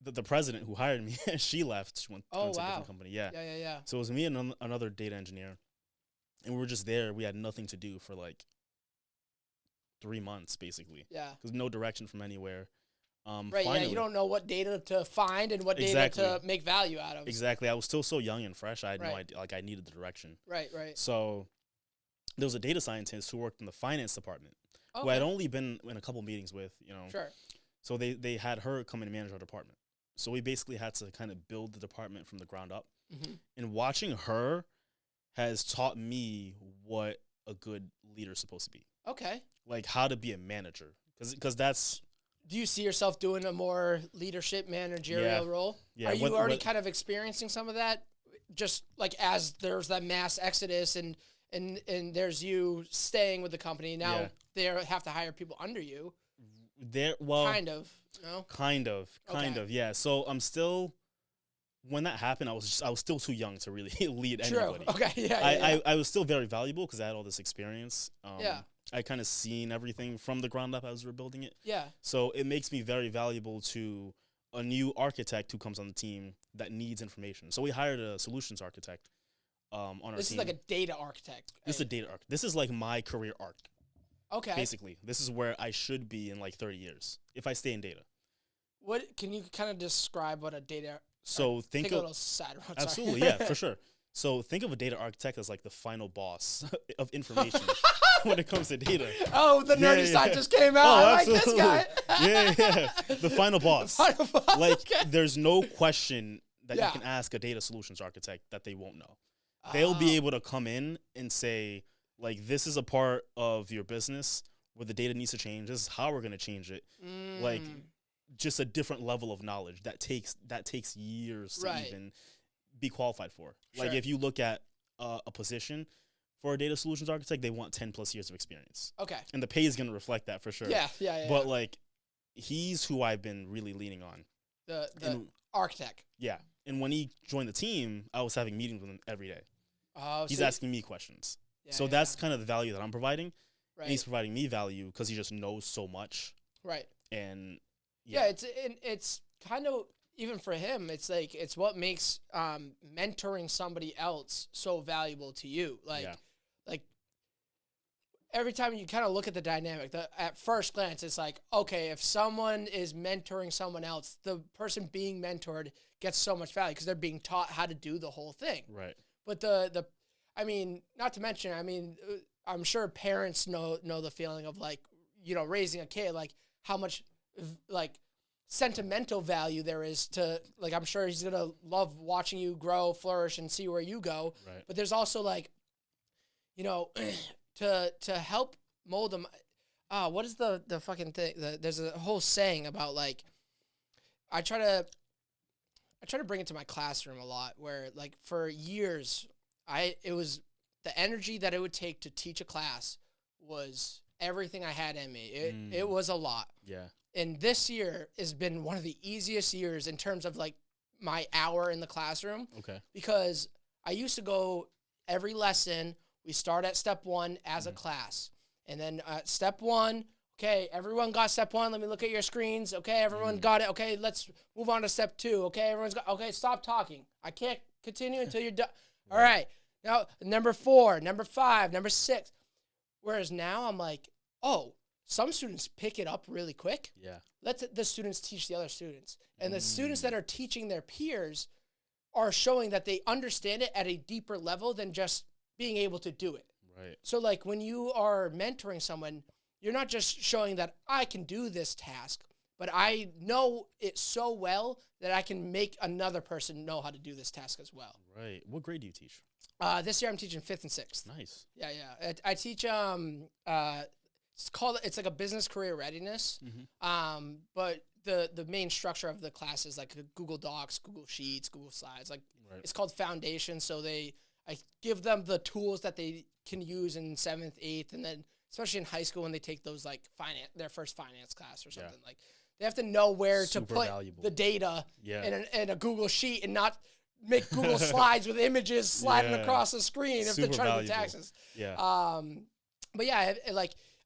The president who hired me, she left. She went to a different company. Yeah. Yeah. So it was me and another data engineer. And we were just there. We had nothing to do for like 3 months, basically. Yeah. Because no direction from anywhere. Right, finally, you don't know what data to find and what data to make value out of. Exactly. I was still so young and fresh. I had no idea. Like, I needed the direction. Right. So there was a data scientist who worked in the finance department, who I'd only been in a couple meetings with, Sure. So they had her come in and manage our department. So we basically had to kind of build the department from the ground up. And watching her has taught me what a good leader is supposed to be. Okay. Like, how to be a manager. Because that's... Do you see yourself doing a more leadership managerial role? Yeah. Are you already kind of experiencing some of that? Just like as there's that mass exodus and there's you staying with the company. Now they have to hire people under you. Kind of. No? Kind of, yeah. So I'm still, when that happened, I was still too young to really lead anybody. Okay, yeah. I was still very valuable because I had all this experience. I kind of seen everything from the ground up as we were building it. Yeah. So it makes me very valuable to a new architect who comes on the team that needs information. So we hired a solutions architect on our team. This is like a data architect. This is a data architect. This is like my career arc. Okay. Basically, this is where I should be in like 30 years if I stay in data. What can you kind of describe what a data? So think a little side road. Absolutely, yeah, for sure. So think of a data architect as like the final boss of information when it comes to data. Oh, the nerdy side just came out. I like this guy. yeah. The final boss. The final boss. Like, there's no question that you can ask a data solutions architect that they won't know. They'll be able to come in and say, like, this is a part of your business where the data needs to change. This is how we're going to change it. Like, just a different level of knowledge that takes years to even be qualified for. Sure. Like, if you look at a position for a data solutions architect, they want 10 plus years of experience. Okay. And the pay is going to reflect that for sure. Yeah. But like, he's who I've been really leaning on. The architect. Yeah. And when he joined the team, I was having meetings with him every day. Oh, he's asking me questions. So that's kind of the value that I'm providing. Right. And he's providing me value because he just knows so much. Right. And it's kind of, even for him, it's like, it's what makes mentoring somebody else so valuable to you. Like every time you kind of look at the dynamic, at first glance, it's like, okay, if someone is mentoring someone else, the person being mentored gets so much value because they're being taught how to do the whole thing. Right. But I mean, not to mention, I mean, I'm sure parents know the feeling of like, raising a kid, like how much like sentimental value there is to, like, I'm sure he's going to love watching you grow, flourish, and see where you go. Right. But there's also like, to help mold them. What is the fucking thing? There's a whole saying about like, I try to bring it to my classroom a lot where like for years, it was the energy that it would take to teach a class was everything I had in me. It was a lot. Yeah. And this year has been one of the easiest years in terms of like my hour in the classroom. Okay. Because I used to go every lesson. We start at step 1 as a class. And then step 1, okay, everyone got step 1. Let me look at your screens. Okay, everyone got it. Okay, let's move on to step 2. Okay, everyone's got, okay, stop talking. I can't continue until you're done. All right. Now, number 4, number 5, number 6. Whereas now I'm like, oh, some students pick it up really quick. Yeah. Let the students teach the other students. And the students that are teaching their peers are showing that they understand it at a deeper level than just being able to do it. Right. So like when you are mentoring someone, you're not just showing that I can do this task, but I know it so well that I can make another person know how to do this task as well. Right. What grade do you teach? This year I'm teaching 5th and 6th. Nice. Yeah. I teach it's like a business career readiness. But the main structure of the class is like Google Docs, Google Sheets, Google Slides. Like It's called Foundation. So I give them the tools that they can use in 7th, 8th, and then especially in high school when they take those like their first finance class or something, like they have to know where to put the data in a Google Sheet and not make Google Slides with images sliding across the screen if they're trying to do taxes. But yeah,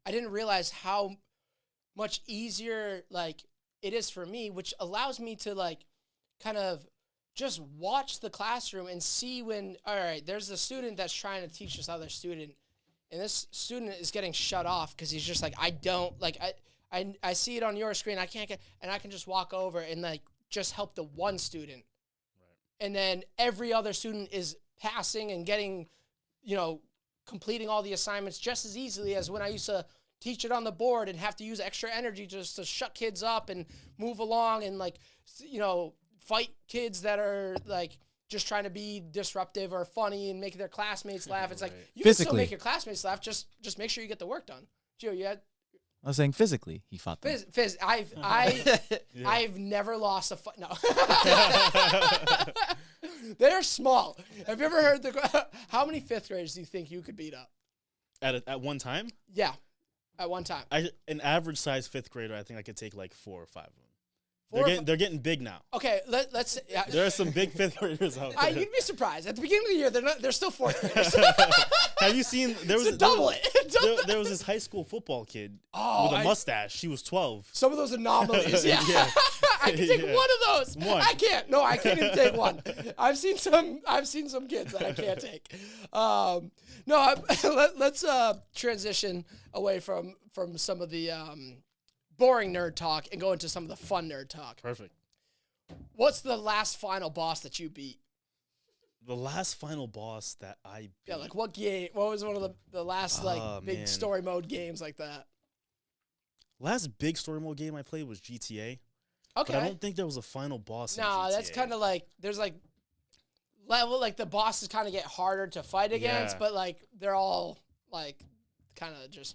I didn't realize how much easier like it is for me, which allows me to like kind of just watch the classroom and see when, all right, there's a student that's trying to teach this other student, and this student is getting shut off because he's just like, I see it on your screen, I can't get, and I can just walk over and like just help the one student. And then every other student is passing and getting, completing all the assignments just as easily as when I used to teach it on the board and have to use extra energy just to shut kids up and move along and like, fight kids that are like just trying to be disruptive or funny and make their classmates laugh. It's like, you can still make your classmates laugh. Just make sure you get the work done. Gio, you had... I was saying physically, he fought them. I've never lost a fight. No. They're small. Have you ever heard how many 5th graders do you think you could beat up? At one time? Yeah, at one time. An average size 5th grader, I think I could take like 4 or 5 of them. They're getting big now. Okay, let's. There are some big 5th graders out there. You'd be surprised. At the beginning of the year, they're still 4th graders. Have you seen? There was this high school football kid with a mustache. She was 12. Some of those anomalies. Yeah. I can take one of those. One. I can't. No, I can't even take one. I've seen some kids that I can't take. Let's transition away from some of the boring nerd talk and go into some of the fun nerd talk. Perfect. What's the last final boss that you beat? The last final boss that I beat. Yeah, like what game? What was one of the last big story mode games like that? Last big story mode game I played was GTA. Okay. But I don't think there was a final boss in GTA. That's kind of like, there's like level, like the bosses kind of get harder to fight against, but like they're all like kind of just,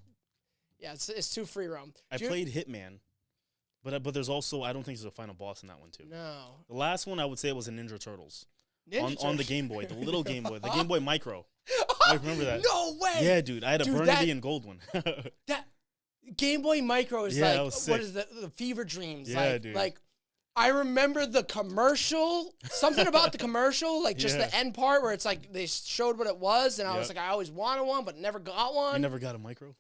it's too free roam. I played Hitman, but there's also, I don't think there's a final boss in that one too. No. The last one I would say was a Ninja Turtles. On the Game Boy, the little Game Boy, the Game Boy Micro. I remember that. No way. Yeah, dude. I had a burgundy and gold one. That Game Boy Micro is like, what is the Fever Dreams? Yeah, dude. Like, I remember the commercial, something about the commercial, like just the end part where it's like they showed what it was, and I was like, I always wanted one, but never got one. You never got a Micro?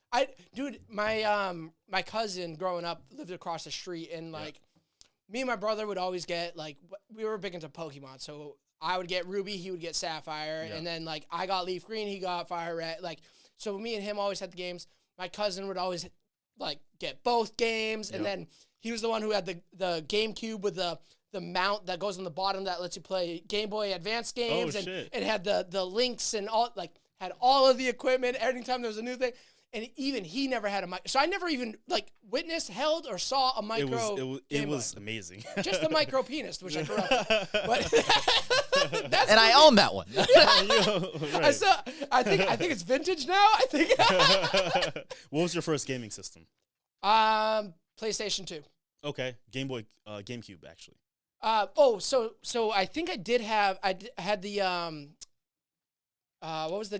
Dude, my cousin growing up lived across the street, and like me and my brother would always get like, we were big into Pokemon, so I would get Ruby, he would get Sapphire, and then like I got Leaf Green, he got Fire Red. Like, so me and him always had the games. My cousin would always like get both games, and then he was the one who had the GameCube with the mount that goes on the bottom that lets you play Game Boy Advance games, and it had the links and all, like had all of the equipment. Every time there was a new thing. And even he never had a mic. So I never even like witnessed, held, or saw a micro. It was amazing. Just a micro penis, which I grew up with. But and I own that one. Right. I think it's vintage now. I think. What was your first gaming system? PlayStation 2. Okay, Game Boy, GameCube actually. So I think I had the what was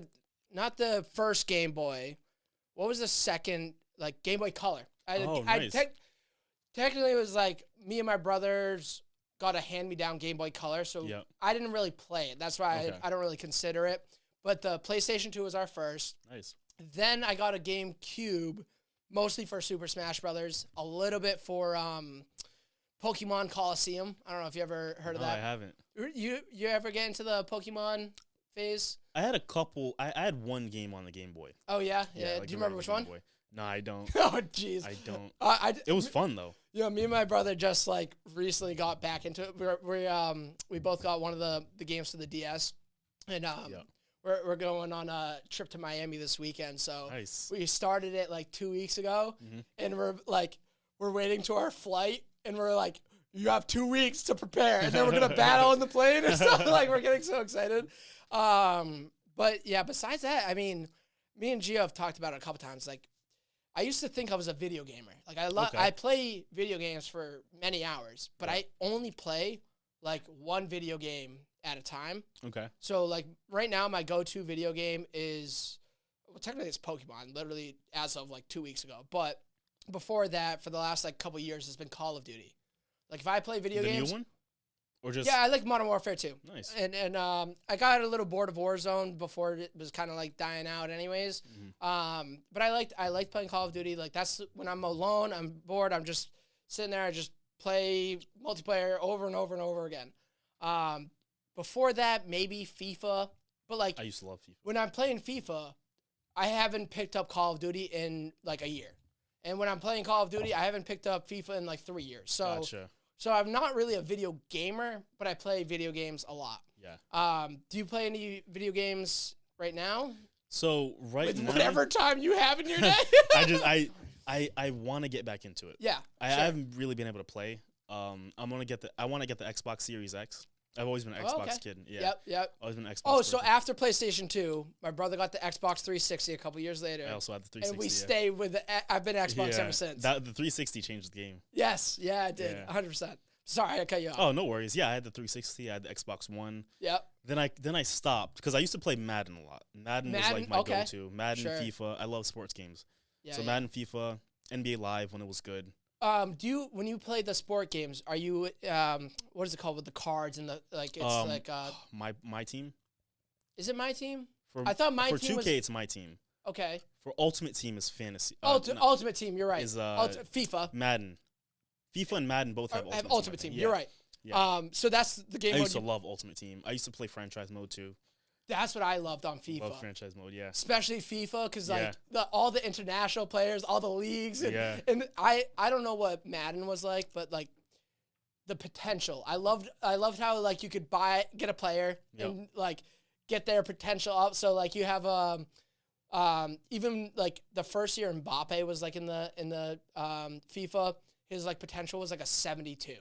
not the first Game Boy. What was the second, like, Game Boy Color? Nice. Technically, it was like me and my brothers got a hand-me-down Game Boy Color, so I didn't really play it. That's why I don't really consider it. But the PlayStation 2 was our first. Nice. Then I got a GameCube, mostly for Super Smash Brothers, a little bit for Pokemon Coliseum. I don't know if you ever heard of that. I haven't. You ever get into the Pokemon? phase? I had a couple. I had one game on the Game Boy. Oh yeah. Like Do you remember which one? Boy. No, I don't. Oh jeez. I don't. It was fun though. Yeah, me and my brother just like recently got back into it. We both got one of the games for the DS, and we're going on a trip to Miami this weekend. So nice. We started it like 2 weeks ago, and we're waiting to our flight, and we're like, you have 2 weeks to prepare, and then we're gonna battle on the plane or something. Like we're getting so excited. But yeah, besides that, I mean, me and Gio have talked about it a couple times. Like, I used to think I was a video gamer. Like I play video games for many hours, but I only play like one video game at a time. Okay. So like right now, my go-to video game is, well, technically it's Pokemon, literally as of like 2 weeks ago. But before that, for the last like couple years, it's been Call of Duty. Like if I play video games, new one, or just I like Modern Warfare too. Nice. And I got a little bored of Warzone before it was kind of like dying out, anyways. But I liked playing Call of Duty. Like that's when I'm alone, I'm bored, I'm just sitting there, I just play multiplayer over and over and over again. Before that, maybe FIFA. But like I used to love FIFA. When I'm playing FIFA, I haven't picked up Call of Duty in like a year. And when I'm playing Call of Duty, I haven't picked up FIFA in like 3 years. So Gotcha. So I'm not really a video gamer, but I play video games a lot. Yeah. Do you play any video games right now? So now, whatever time you have in your day. I want to get back into it. Yeah. I haven't really been able to play. I want to get the Xbox Series X. I've always been an Xbox kid. Yeah. Yep. Always been an Xbox. Oh, so after PlayStation 2, my brother got the Xbox 360 a couple years later. I also had the 360. And we stayed with I've been Xbox ever since. The 360 changed the game. Yes. Yeah, it did. 100%. Sorry, I cut you off. Oh, no worries. Yeah, I had the 360. I had the Xbox One. Yep. Then I stopped because I used to play Madden a lot. Madden was like my go-to. Madden, FIFA. I love sports games. Yeah, so Madden, FIFA, NBA Live when it was good. When you play the sport games, are you what is it called with the cards and the like? It's my team. Is it my team? I thought my team was 2K. It's my team. Okay. For Ultimate Team is fantasy. Ultimate Team. You're right. Is FIFA. Madden. FIFA and Madden both have Ultimate Team. Yeah. You're right. Yeah. So that's the game. I used to love Ultimate Team. I used to play franchise mode too. That's what I loved on FIFA. Love franchise mode, yeah. Especially FIFA, because like all the international players, all the leagues, and I don't know what Madden was like, but like the potential. I loved how like you could get a player and like get their potential up. So like you have even like the first year Mbappe was like in the FIFA, his like potential was like a 72,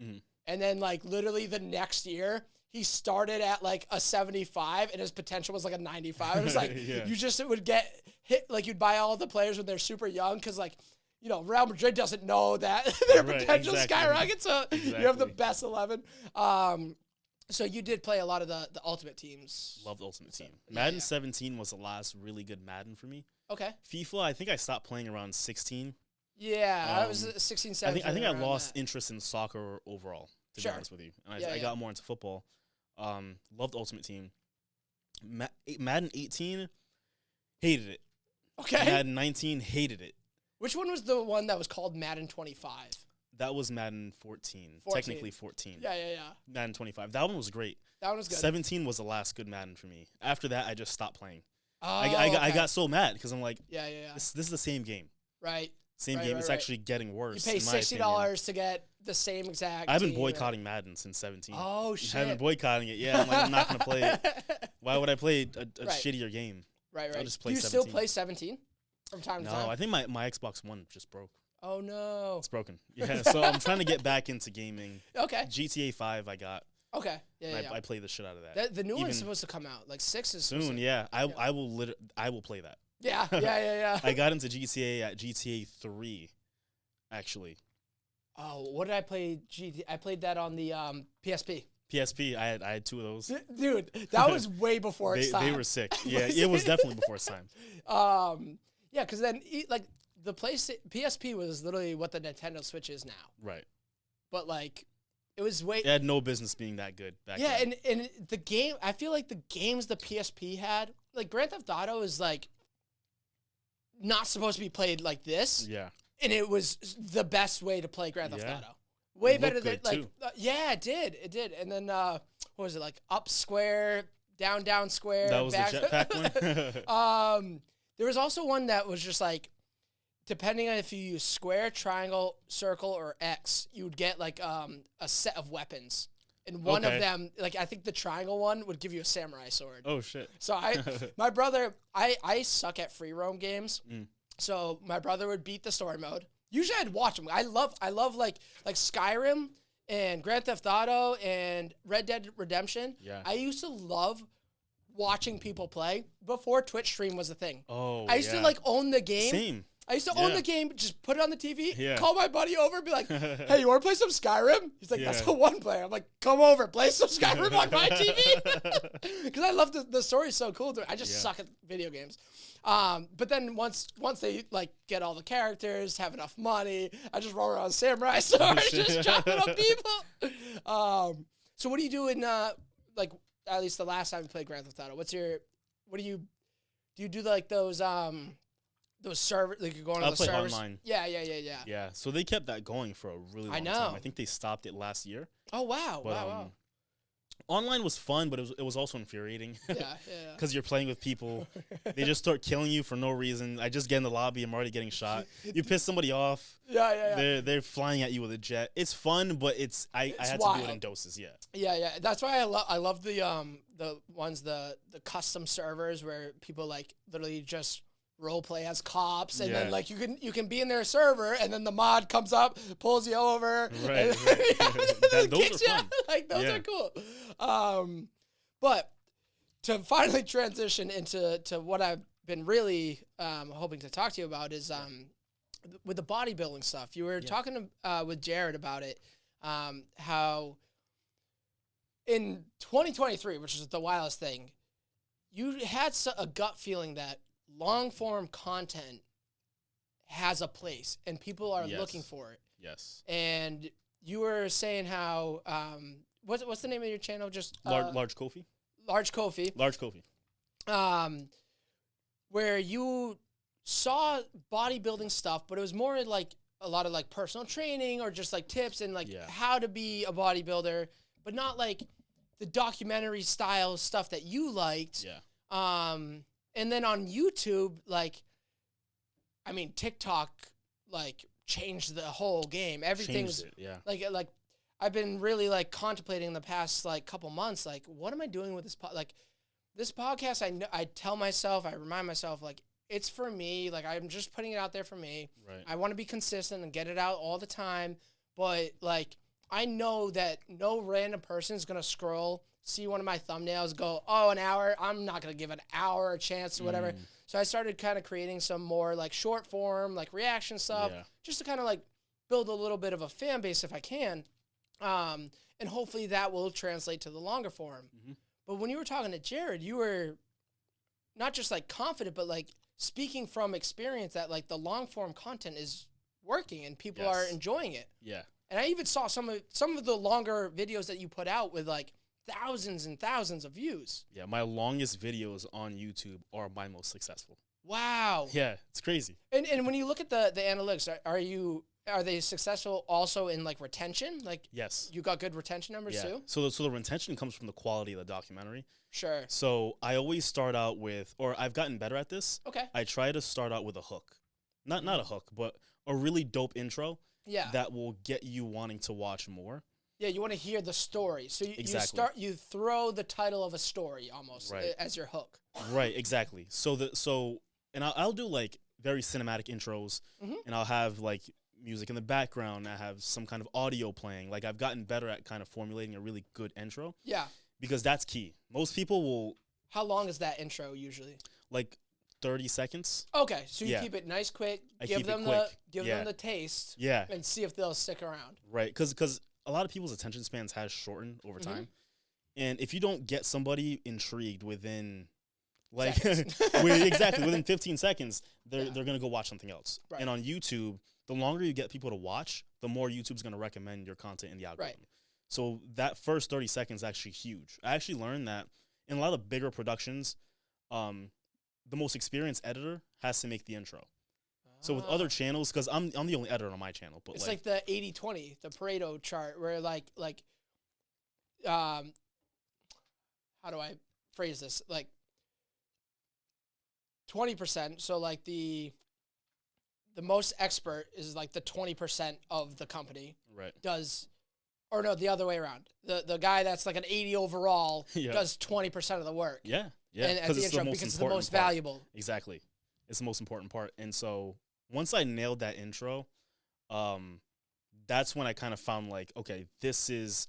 and then like literally the next year, he started at like a 75 and his potential was like a 95. It was like you just would get hit, like you'd buy all the players when they're super young because like, you know, Real Madrid doesn't know that their potential skyrockets. So you have the best 11. So you did play a lot of the Ultimate Teams. Loved Ultimate Team. Madden 17 was the last really good Madden for me. Okay. FIFA, I think I stopped playing around 16. Yeah, I was 16, 17. I think I lost interest in soccer overall, to be honest with you. And I got more into football. Loved Ultimate Team. Madden 18, hated it. Okay. Madden 19, hated it. Which one was the one that was called Madden 25? That was Madden 14. Technically 14. Yeah. Madden 25. That one was great. That one was good. 17 was the last good Madden for me. After that, I just stopped playing. Oh, I got so mad because I'm like, yeah. This is the same game. Right. Same game. It's actually getting worse. You pay $60 to get the same exact. I've been boycotting Madden since 17. Oh shit! I've been boycotting it. Yeah, I'm like, I'm not gonna play it. Why would I play a shittier game? Right. I'll just play. Do you 17. still play 17 from time to time? No, I think my Xbox One just broke. Oh no! It's broken. Yeah, so I'm trying to get back into gaming. Okay. GTA 5 I got. Okay. Yeah. I play the shit out of that. The new one's supposed to come out. Like 6 is soon. Yeah, I will play that. Yeah. I got into GTA at GTA 3. Actually. Oh, what did I play? I played that on the PSP. PSP, I had 2 of those. Dude, that was way before its time. They were sick. Yeah, it was definitely before its time. Yeah, because then like the PSP was literally what the Nintendo Switch is now. Right. But like, it was way. It had no business being that good back then. Yeah, and the game, I feel like the games the PSP had, like Grand Theft Auto is like not supposed to be played like this. Yeah. And it was the best way to play Grand Theft Auto. Way better than like, it did. And then what was it, like Up Square down, square. That was the jetpack one? There was also one that was just like, depending on if you use square, triangle, circle, or X, you would get like a set of weapons. And one of them, like I think the triangle one would give you a samurai sword. Oh shit! So my brother, I suck at free roam games. So my brother would beat the story mode. Usually I'd watch him. I love like Skyrim and Grand Theft Auto and Red Dead Redemption. Yeah. I used to love watching people play before Twitch stream was a thing. Oh, I used to like own the game. Same. I used to own the game, just put it on the TV, Yeah. call my buddy over, and be like, hey, you want to play some Skyrim? He's like, that's Yeah. a one player. I'm like, come over, play some Skyrim on my TV. Because I love the story, so cool. I just suck at video games. But then once they like get all the characters, have enough money, I just roll around samurai swords, just chopping up people. So what do you do in like at least the last time you played Grand Theft Auto? Do you do like those servers, like you're going on the play servers? online. Yeah. Yeah, so they kept that going for a really long time. I think they stopped it last year. Oh wow, But, wow. Online was fun, but it was also infuriating. Yeah. Because you're playing with people. They just start killing you for no reason. I just get in the lobby, I'm already getting shot. You piss somebody off. Yeah. They're flying at you with a jet. It's fun, but I had wild. to do it in doses, yeah. Yeah. That's why I love the ones the custom servers where people like literally just role play as cops, and then like you can be in their server, and then the mod comes up, pulls you over. Right. Those are fun. Like those are cool. But to finally transition into what I've been really hoping to talk to you about is with the bodybuilding stuff. You were talking with Jared about it, how in 2023, which is the wildest thing, you had a gut feeling that long form content has a place and people are looking for it. Yes. And you were saying how what's the name of your channel? Just Large Koffi. Large Koffi. Large Koffi. Where you saw bodybuilding stuff, but it was more like a lot of like personal training or just like tips and like how to be a bodybuilder, but not like the documentary style stuff that you liked. Yeah. And then on YouTube, like, I mean, TikTok, like, changed the whole game. Everything's like I've been really like contemplating the past like couple months, like, what am I doing with this this podcast? I tell myself, I remind myself, like, it's for me. Like, I'm just putting it out there for me. Right. I want to be consistent and get it out all the time. But like, I know that no random person is gonna scroll, see one of my thumbnails, go, oh, an hour. I'm not going to give an hour a chance or whatever. So I started kind of creating some more like short form, like reaction stuff, just to kind of like build a little bit of a fan base if I can. And hopefully that will translate to the longer form. But when you were talking to Jared, you were not just like confident, but like speaking from experience that like the long form content is working and people are enjoying it. Yeah. And I even saw some of the longer videos that you put out with like thousands and thousands of views. Yeah, my longest videos on YouTube are my most successful. Wow. Yeah, it's crazy. And when you look at the analytics, are they successful also in like retention? Like, yes, you got good retention numbers too? So the retention comes from the quality of the documentary. Sure. So I always start out with, or I've gotten better at this. Okay. I try to start out with a hook. Not a hook, but a really dope intro. Yeah. That will get you wanting to watch more. Yeah, you want to hear the story. So you throw the title of a story almost as your hook. Right, exactly. And I'll do like very cinematic intros, and I'll have like music in the background. I have some kind of audio playing. Like, I've gotten better at kind of formulating a really good intro. Yeah. Because that's key. Most people will. How long is that intro usually? Like 30 seconds. Okay, so you keep it nice, quick. Give them the taste. Yeah. And see if they'll stick around. Right, because a lot of people's attention spans has shortened over time, and if you don't get somebody intrigued within, like, within 15 seconds, they're gonna go watch something else. Right. And on YouTube, the longer you get people to watch, the more YouTube's gonna recommend your content in the algorithm. Right. So that first 30 seconds is actually huge. I actually learned that in a lot of bigger productions, the most experienced editor has to make the intro. So with other channels, because I'm the only editor on my channel, but it's like the 80-20, the Pareto chart, where like how do I phrase this? Like 20%. So like the most expert is like the 20% of the company. Right. Does, or no, the other way around. The guy that's like an 80 overall does 20% of the work. Yeah. Yeah. And at the intro, because it's the most valuable. Exactly. It's the most important part. And so once I nailed that intro, that's when I kind of found like, okay, this is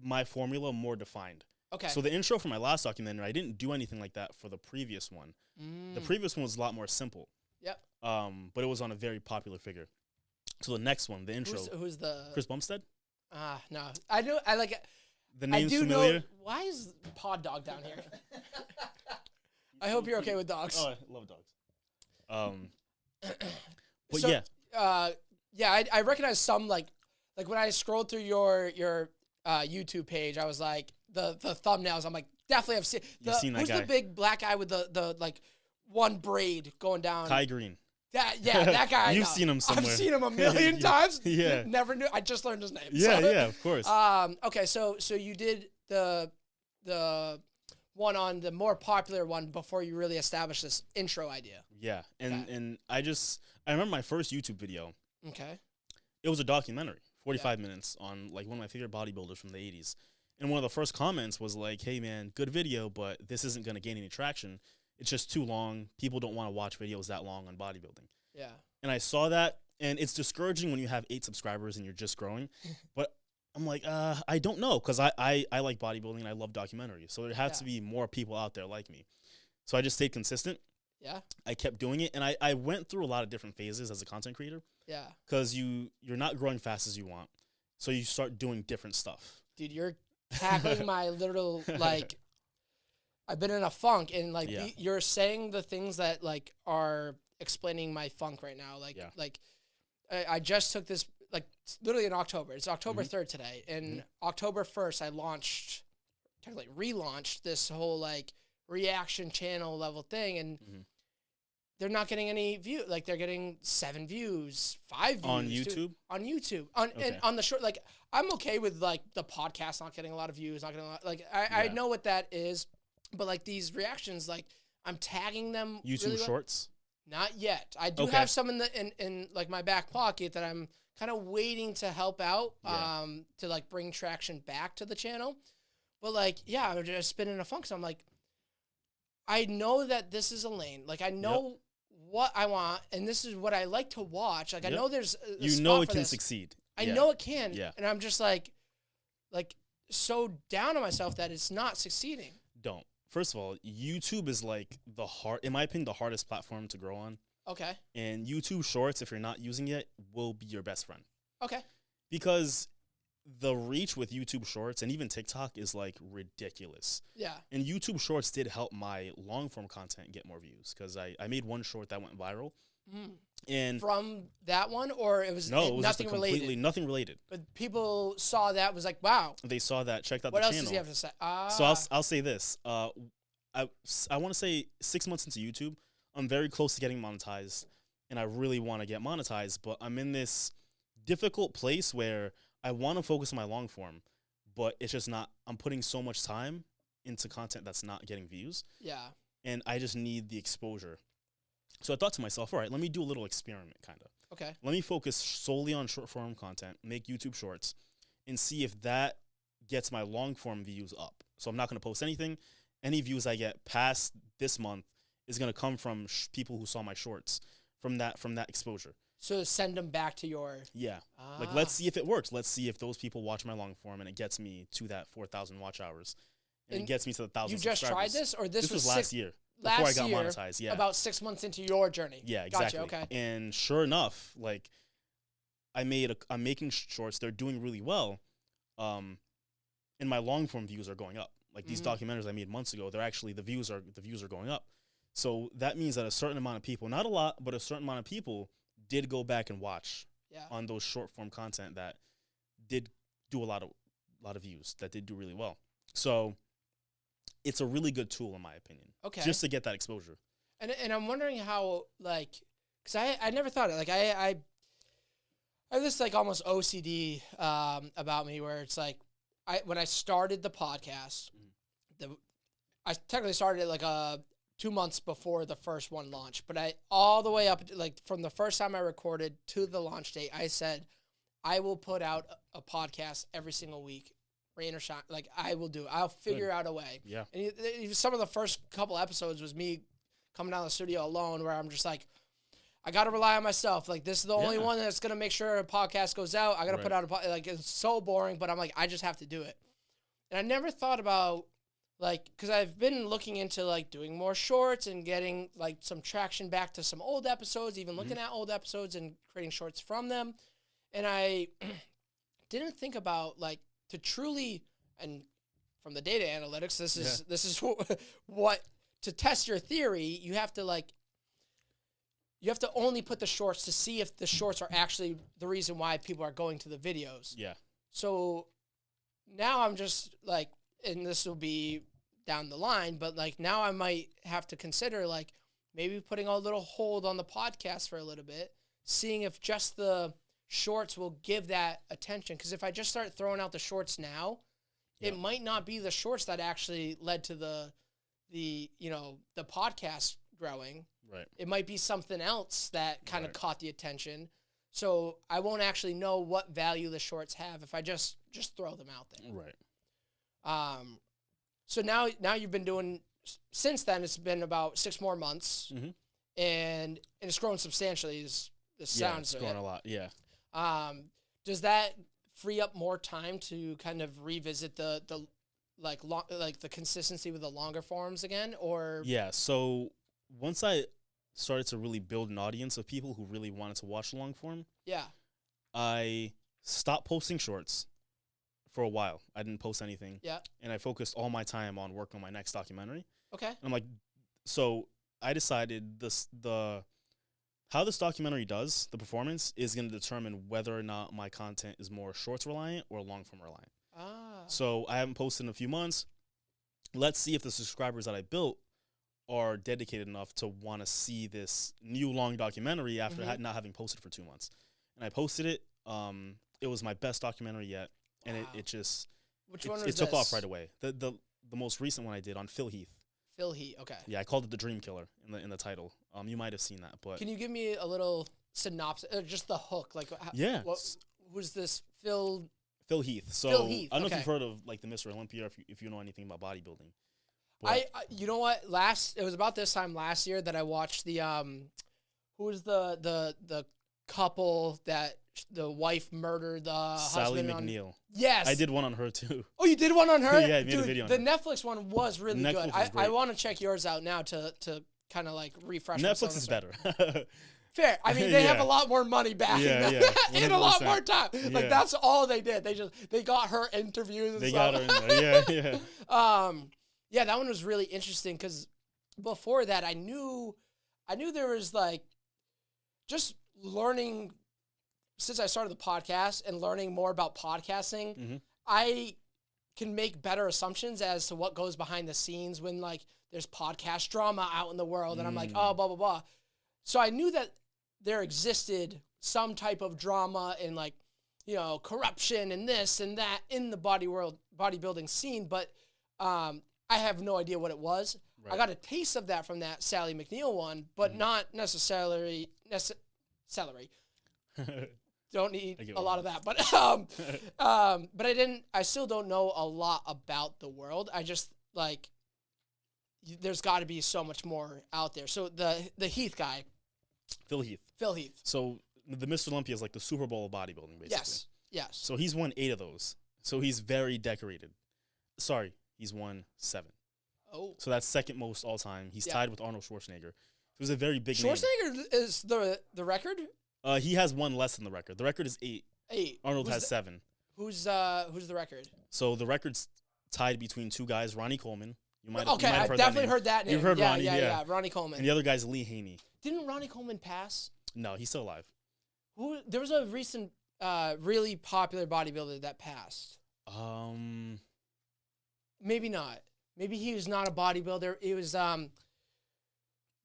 my formula more defined. Okay. So the intro for my last documentary, I didn't do anything like that for the previous one. The previous one was a lot more simple. Yep. But it was on a very popular figure. So the next one, the intro. Who's the Chris Bumstead? No. I know. I like. The name's I do familiar. know. Why is Pod Dog down here? I hope you're okay with dogs. Oh, I love dogs. But so, yeah. I recognize some like when I scrolled through your YouTube page, I was like the thumbnails. I'm like, definitely have seen. You've seen that who's guy. the big black guy with the like one braid going down? Kai Green. That guy. You've seen him somewhere. I've seen him a million times. Yeah. Never knew. I just learned his name. Yeah, so. yeah, of course. Okay, so you did the one on the more popular one before you really established this intro idea. Yeah, and I remember my first YouTube video. Okay. It was a documentary, 45 minutes on like one of my favorite bodybuilders from the 80s. And one of the first comments was like, "Hey man, good video, but this isn't going to gain any traction. It's just too long. People don't want to watch videos that long on bodybuilding." Yeah. And I saw that, and it's discouraging when you have 8 subscribers and you're just growing. But I'm like, I don't know, because I like bodybuilding and I love documentaries. So there has to be more people out there like me. So I just stayed consistent. Yeah. I kept doing it, and I went through a lot of different phases as a content creator. Yeah. Because you're not growing fast as you want. So you start doing different stuff. Dude, you're tackling my literal, like, I've been in a funk, and, like, you're saying the things that, like, are explaining my funk right now. Like, I just took this, like, literally in October. It's October 3rd today. And October 1st, I relaunched this whole, like, reaction channel level thing, and they're not getting any view. Like, they're getting 7 views, 5 views. On YouTube? Dude, on YouTube. And on the short, like, I'm okay with, like, the podcast not getting a lot of views, not getting a lot, like, I know what that is, but, like, these reactions, like, I'm tagging them. YouTube really Shorts? Not yet. I do have some in like my back pocket that I'm kind of waiting to help out, to like bring traction back to the channel. But like, I'm just been in a funk. So I'm like, I know that this is a lane. Like I know what I want, and this is what I like to watch. Like I know there's a spot it for can this. succeed. I know it can. Yeah. And I'm just like so down on myself that it's not succeeding. Don't. First of all, YouTube is like in my opinion, the hardest platform to grow on. Okay. And YouTube Shorts, if you're not using it, will be your best friend. Okay. Because the reach with YouTube Shorts and even TikTok is like ridiculous. Yeah. And YouTube Shorts did help my long form content get more views because I made one short that went viral. And from that one, or it was nothing related. Nothing related. But people saw that, was like, wow. They saw that, checked out what the else channel. Does he have to say? So I'll say this. I want to say 6 months into YouTube, I'm very close to getting monetized, and I really want to get monetized. But I'm in this difficult place where I want to focus on my long form, but it's just not. I'm putting so much time into content that's not getting views. Yeah. And I just need the exposure. So I thought to myself, all right, let me do a little experiment, kind of. Okay. Let me focus solely on short form content, make YouTube Shorts, and see if that gets my long form views up. So I'm not going to post anything. Any views I get past this month is going to come from people who saw my shorts, from that exposure. So send them back to your... Yeah. Like, let's see if it works. Let's see if those people watch my long form and it gets me to that 4,000 watch hours. And it gets me to the 1,000 subscribers. You just tried this? Or this was last year. Before I got monetized, yeah. About 6 months into your journey. Yeah, exactly. Gotcha, okay. And sure enough, like, I'm making shorts. They're doing really well. And my long form views are going up. Like these documentaries I made months ago, they're actually, the views are going up. So that means that a certain amount of people, not a lot, but a certain amount of people did go back and watch on those short form content that did do a lot of views, that did do really well. So it's a really good tool in my opinion. Okay. Just to get that exposure. And I'm wondering how, like, because I never thought it. Like, I have this, like, almost OCD about me where it's like, when I started the podcast, I technically started it like 2 months before the first one launched, but I all the way up like from the first time I recorded to the launch date, I said I will put out a podcast every single week, rain or shine. Like I will do it. I'll figure out a way. Yeah. And some of the first couple episodes was me coming down to the studio alone, where I'm just like, I got to rely on myself. Like, this is the only one that's going to make sure a podcast goes out. I got to put out like, it's so boring, but I'm like, I just have to do it. And I never thought about, like, because I've been looking into, like, doing more shorts and getting, like, some traction back to some old episodes, even looking at old episodes and creating shorts from them. And I didn't think about, like, to truly, and from the data analytics, this is what, to test your theory, you have to, like, you have to only put the shorts to see if the shorts are actually the reason why people are going to the videos. Yeah. So now I'm just like, and this will be down the line, but like now I might have to consider like maybe putting a little hold on the podcast for a little bit, seeing if just the shorts will give that attention. Because if I just start throwing out the shorts now, it might not be the shorts that actually led to the podcast growing. Right. It might be something else that kind of caught the attention. So I won't actually know what value the shorts have if I just throw them out there. Right. So now you've been doing, since then it's been about 6 more months, and it's grown substantially. The sounds it's grown a lot. Yeah. Does that free up more time to kind of revisit the the consistency with the longer forms again, or? Yeah. So once I started to really build an audience of people who really wanted to watch the long form, I stopped posting shorts for a while. I didn't post anything. Yeah. And I focused all my time on working on my next documentary. Okay. And I'm like, so I decided how this documentary does, the performance, is going to determine whether or not my content is more shorts reliant or long form reliant. So I haven't posted in a few months. Let's see if the subscribers that I built are dedicated enough to want to see this new long documentary after not having posted for 2 months. And I posted it. It was my best documentary yet. And it just, Which one was it took this? off right away. The most recent one I did on Phil Heath. Phil Heath, okay. Yeah, I called it The Dream Killer in the title. You might have seen that, but can you give me a little synopsis, just the hook? Like, who's this Phil Heath. So Phil Heath, I don't know if you've heard of like the Mr. Olympia, if you know anything about bodybuilding. I you know what? It was about this time last year that I watched the who was the couple that the wife murdered the Sally husband McNeil. Yes. I did one on her too. Oh, you did one on her? Yeah, I made a video on the her. Netflix one was really good. Netflix is I want to check yours out now to kind of like refresh Netflix is better. Fair. I mean, they have a lot more money backing them and a lot more time. Like, that's all they did. They got her interviews and they stuff. got her in there. Yeah. Yeah, that one was really interesting because before that, I knew there was like just learning since I started the podcast and learning more about podcasting. I can make better assumptions as to what goes behind the scenes when like there's podcast drama out in the world, and I'm like, oh, blah blah blah. So I knew that there existed some type of drama and like, corruption and this and that in the bodybuilding scene, but I have no idea what it was. Right. I got a taste of that from that Sally McNeil one, but not necessarily celery. Don't need a lot of that, but I still don't know a lot about the world. I just like, there's got to be so much more out there. So the Heath guy, Phil Heath. So the Mr. Olympia is like the Super Bowl of bodybuilding, basically. Yes. So he's won 8 of those. So he's very decorated. Sorry, he's won 7. Oh. So that's second most all time. He's tied with Arnold Schwarzenegger. It was a very big name. Schwarzenegger is the record? He has one less than the record. The record is 8. 8. Arnold has 7. Who's the record? So the record's tied between 2 guys, Ronnie Coleman. I've definitely heard that name. You've heard Ronnie, yeah, Ronnie Coleman. And the other guy's Lee Haney. Didn't Ronnie Coleman pass? No, he's still alive. There was a recent really popular bodybuilder that passed. Maybe not. Maybe he was not a bodybuilder. He was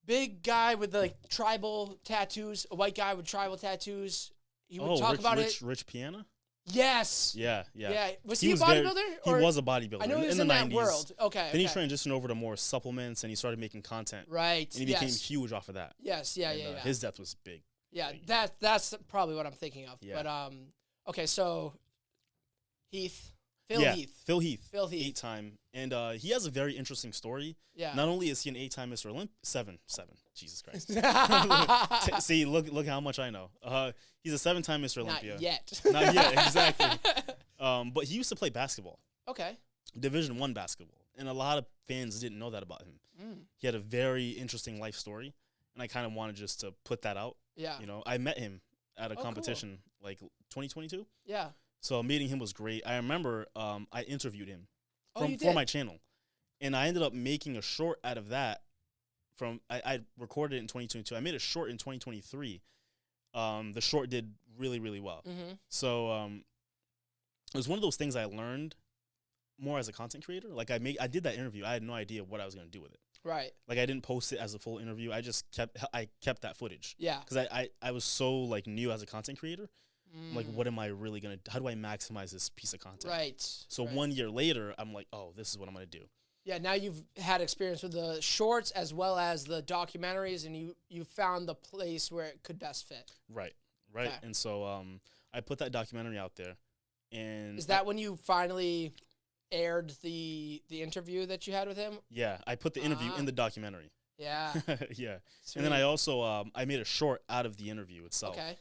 big guy with like tribal tattoos, a white guy with tribal tattoos. He would talk about it. Rich Piana? Yes. Yeah. Was he a bodybuilder? He was a bodybuilder. I know he was in the that 90s. world. Okay. Then he transitioned over to more supplements, and he started making content. Right. And he became huge off of that. Yes. Yeah. Yeah. His death was big. Yeah. That's probably what I'm thinking of. Yeah. But okay. So Heath. Phil Heath. 8-time. And he has a very interesting story. Yeah. Not only is he an 8-time Mr. Olympia, 7. Jesus Christ. See, look how much I know. He's a 7-time Mr. Olympia. Not yet. Not yet, exactly. But he used to play basketball. Okay. Division I basketball. And a lot of fans didn't know that about him. He had a very interesting life story. And I kind of wanted just to put that out. Yeah. You know, I met him at a competition like 2022. Yeah. So meeting him was great. I remember I interviewed him you for my channel. And I ended up making a short out of that. I recorded it in 2022. I made a short in 2023. The short did really, really well. So it was one of those things I learned more as a content creator. Like I did that interview. I had no idea what I was going to do with it. Right. Like I didn't post it as a full interview. I just kept that footage. Yeah. Because I was so like new as a content creator. Like, what am I really going to, how do I maximize this piece of content? Right. So 1 year later, I'm like, oh, this is what I'm going to do. Yeah, now you've had experience with the shorts as well as the documentaries, and you found the place where it could best fit. Right. Okay. And so I put that documentary out there. And is that when you finally aired the interview that you had with him? Yeah, I put the interview in the documentary. Yeah. Yeah. Sweet. And then I also, I made a short out of the interview itself. Okay.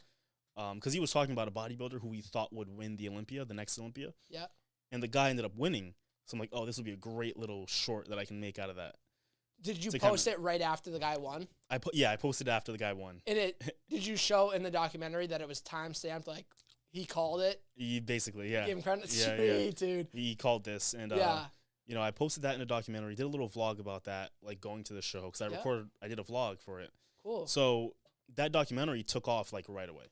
Because he was talking about a bodybuilder who he thought would win the next Olympia. Yeah. And the guy ended up winning. So I'm like, oh, this would be a great little short that I can make out of that. Did you post it right after the guy won? I posted it after the guy won. And did you show in the documentary that it was timestamped, like he called it? He basically, yeah. Give him credit. Yeah, Sweet, dude. He called this. And, you know, I posted that in a documentary, did a little vlog about that, like going to the show. Because I did a vlog for it. Cool. So that documentary took off like right away.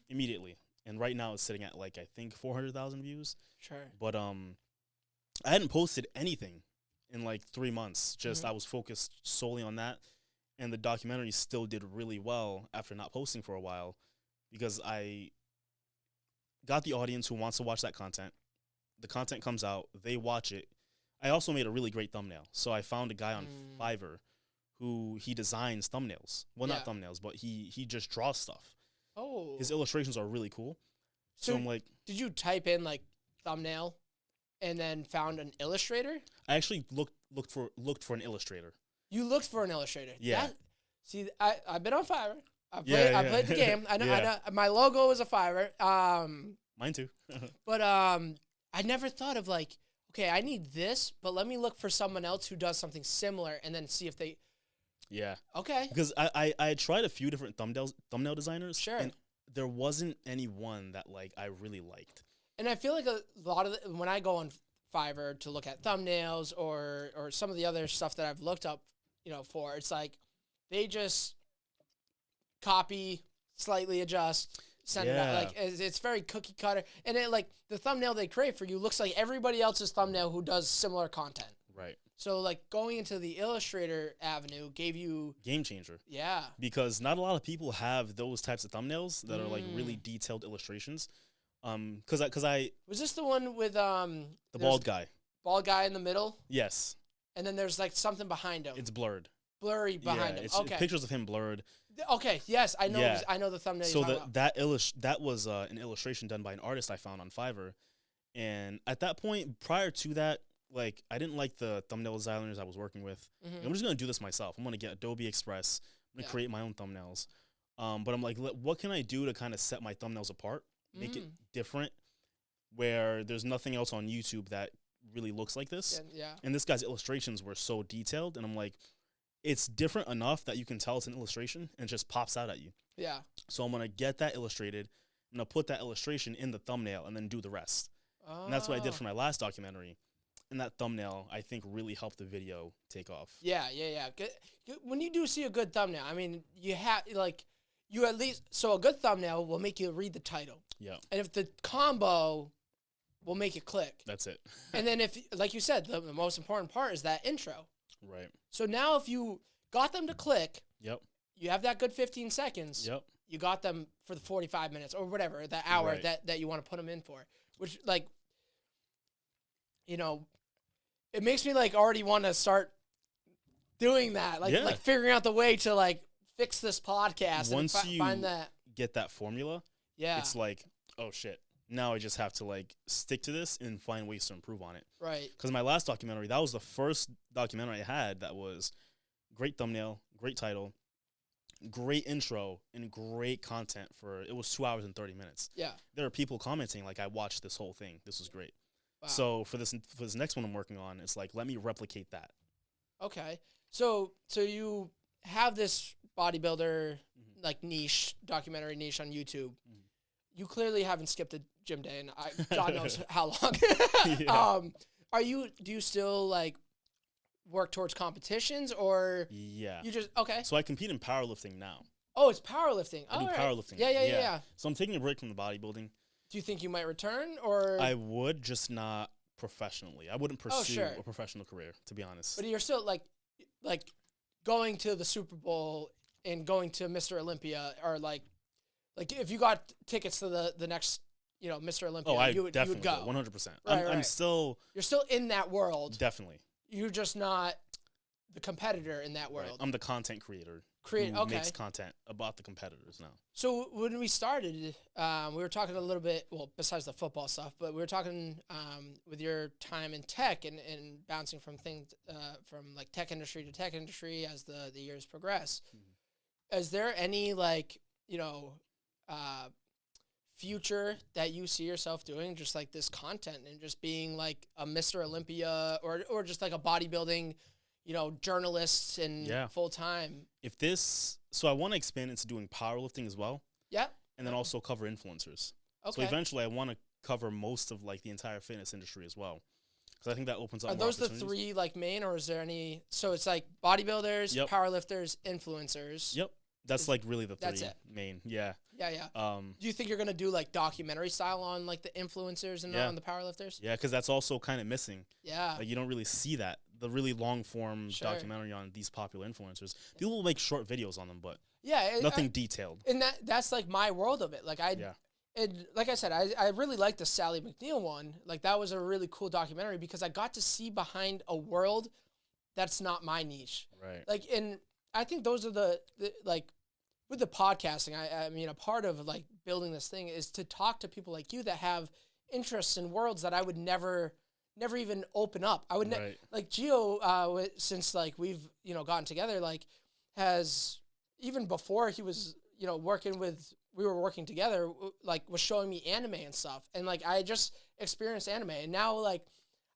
Immediately. And right now it's sitting at like, I think 400,000 views. Sure. But I hadn't posted anything in like 3 months. Just I was focused solely on that. And the documentary still did really well after not posting for a while because I got the audience who wants to watch that content. The content comes out, they watch it. I also made a really great thumbnail. So I found a guy on Fiverr who he designs thumbnails. Well, not thumbnails, but he just draws stuff. Oh. His illustrations are really cool. So I'm like, did you type in like thumbnail and then found an illustrator? I actually looked for an illustrator. You looked for an illustrator. Yeah. I've been on Fiverr. I played the game. I know my logo is a Fiverr. Mine too. But I never thought of like, okay, I need this, but let me look for someone else who does something similar and then see if they. Yeah. Okay. Because I tried a few different thumbnail designers. Sure. And there wasn't any one that like I really liked. And I feel like a lot of when I go on Fiverr to look at thumbnails or some of the other stuff that I've looked up, for, it's like they just copy, slightly adjust, send it out. Like it's very cookie cutter, and it like the thumbnail they create for you looks like everybody else's thumbnail who does similar content. Right. So, like, going into the Illustrator avenue gave you... Game changer. Yeah. Because not a lot of people have those types of thumbnails that are, like, really detailed illustrations. Because I... Was this the one with... The bald guy. Bald guy in the middle? Yes. And then there's, like, something behind him. It's blurred. Blurry behind him. Okay. Pictures of him blurred. Okay, yes, I know. Yeah. I know the thumbnail. So that was an illustration done by an artist I found on Fiverr. And at that point, prior to that, like, I didn't like the thumbnail designers I was working with. I'm just going to do this myself. I'm going to get Adobe Express. I'm going to create my own thumbnails. But I'm like, what can I do to kind of set my thumbnails apart, make it different, where there's nothing else on YouTube that really looks like this? Yeah. And this guy's illustrations were so detailed, and I'm like, it's different enough that you can tell it's an illustration, and it just pops out at you. Yeah. So I'm going to get that illustrated. I'm going to put that illustration in the thumbnail and then do the rest. Oh. And that's what I did for my last documentary. And that thumbnail, I think, really helped the video take off. Yeah. When you do see a good thumbnail, I mean, you at least, so a good thumbnail will make you read the title. Yeah. And if the combo will make it click. That's it. And then if, like you said, the most important part is that intro. Right. So now if you got them to click. Yep. You have that good 15 seconds. Yep. you got them for the 45 minutes or whatever, the hour that you want to put them in for, which like, you know, it makes me like already want to start doing that, like figuring out the way to like fix this podcast. Once and you find that get that formula, it's like, oh shit, now I just have to like stick to this and find ways to improve on it. Right. Because my last documentary, that was the first documentary I had that was great thumbnail, great title, great intro, and great content it was 2 hours and 30 minutes. Yeah. There are people commenting like, I watched this whole thing. This was great. Wow. So for this next one I'm working on, it's like, let me replicate that. Okay. So you have this bodybuilder like documentary niche on YouTube. You clearly haven't skipped a gym day, and God knows how long. Do you still like work towards competitions, or you just So I compete in powerlifting now. Oh, it's powerlifting. I do powerlifting. Yeah. So I'm taking a break from the bodybuilding. Do you think you might return, or I would, just not professionally. I wouldn't pursue a professional career, to be honest. But you're still like going to the Super Bowl and going to Mr. Olympia, or like if you got tickets to the next, Mr. Olympia, you would go 100%. Right. You're still in that world. Definitely. You're just not the competitor in that world. Right. I'm the content creator. Who makes content about the competitors now. So when we started, we were talking a little bit, well, besides the football stuff, but we were talking with your time in tech and bouncing from things from like tech industry to tech industry as the years progress. Is there any future that you see yourself doing, just like this content and just being like a Mr. Olympia or just like a bodybuilding journalists and full time? So I want to expand into doing powerlifting as well. Yeah. And then also cover influencers. Okay. So eventually I want to cover most of like the entire fitness industry as well. Because I think that opens up Are more those the three like main, or is there any? So it's like bodybuilders, powerlifters, influencers. Yep. That's like really the three main. Yeah. Yeah. Do you think you're going to do like documentary style on like the influencers and on the powerlifters? Yeah, because that's also kind of missing. Yeah. Like you don't really see that. The really long form documentary on these popular influencers. People will make short videos on them, but nothing detailed. And that's like my world of it. Like and like I said, I really liked the Sally McNeil one. Like that was a really cool documentary because I got to see behind a world that's not my niche. Right. Like, and I think those are the like with the podcasting, I mean, a part of like building this thing is to talk to people like you that have interests in worlds that I would never even open up. I would like Gio, since like we've, gotten together, like has, even before he was, we were working together, like was showing me anime and stuff. And like, I just experienced anime, and now like,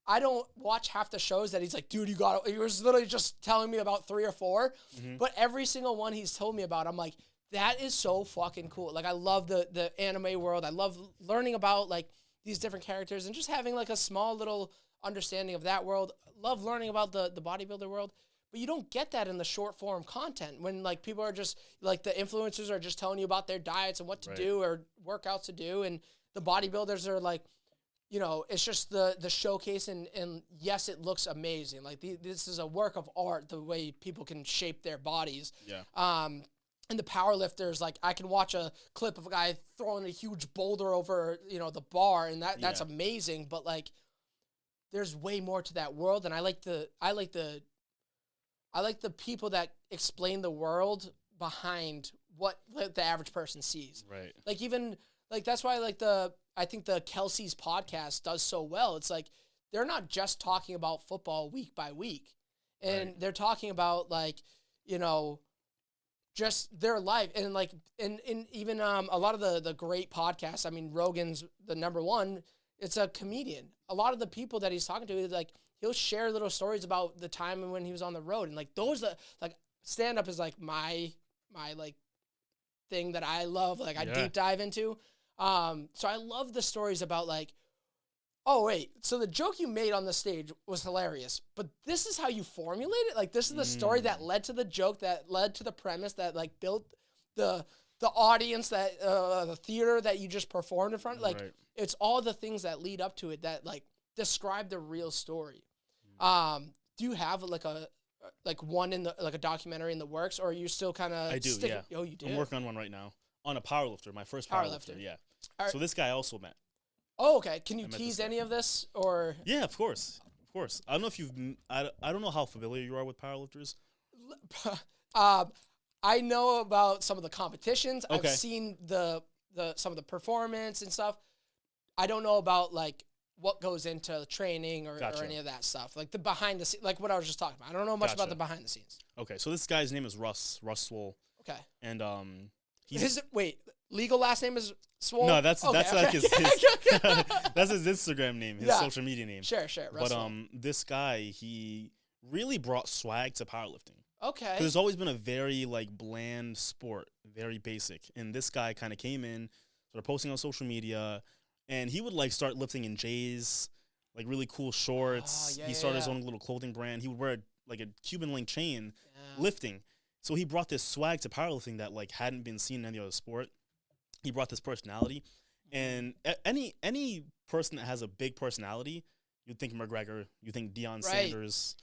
I don't watch half the shows that he's like, dude, he was literally just telling me about 3 or 4, but every single one he's told me about, I'm like, that is so fucking cool. Like, I love the anime world. I love learning about like these different characters and just having like a small little understanding of that world. Love learning about the bodybuilder world, but you don't get that in the short form content when like people are just like the influencers are just telling you about their diets and what to do or workouts to do. And the bodybuilders are like, it's just the showcase, and yes, it looks amazing. Like this is a work of art, the way people can shape their bodies. Yeah. And the powerlifters, like I can watch a clip of a guy throwing a huge boulder over, the bar, and that's amazing. But like, there's way more to that world, and I like the people that explain the world behind what the average person sees. Right. Like even like that's why I think the Kelsey's podcast does so well. It's like they're not just talking about football week by week, and they're talking about like just their life, and like and even a lot of the great podcasts. I mean, Rogan's the number one. It's a comedian. A lot of the people that he's talking to, like he'll share little stories about the time when he was on the road, and like those like stand up is like my like thing that I love. Like I deep dive into. So I love the stories about like, oh wait, so the joke you made on the stage was hilarious, but this is how you formulate it? Like this is the story that led to the joke, that led to the premise, that like built the audience, that the theater that you just performed in front. Like it's all the things that lead up to it that like describe the real story. Do you have like one in the like a documentary in the works, or are you still kind of? I do. Yeah. Oh, you do. I'm working on one right now. On a powerlifter, my first powerlifter. Yeah. So this guy I also met. Oh, okay. Can you tease any of this or? Yeah, of course. Of course. I don't know if you've. I don't know how familiar you are with powerlifters. I know about some of the competitions. Okay. I've seen some of the performance and stuff. I don't know about like what goes into the training or any of that stuff. Like the behind the scenes, like what I was just talking about. I don't know much about the behind the scenes. Okay, so this guy's name is Russ Swole. Okay. And legal last name is Swole? No, that's like his that's his Instagram name, his social media name. Sure. Russ Swole. This guy, he really brought swag to powerlifting. Okay. 'Cause there's always been a very like bland sport, very basic. And this guy kind of came in, started posting on social media, and he would like start lifting in J's, like really cool shorts. He started his own little clothing brand. He would wear like a Cuban link chain lifting. So he brought this swag to powerlifting that like hadn't been seen in any other sport. He brought this personality, and any person that has a big personality, you'd think McGregor, you think Deion Sanders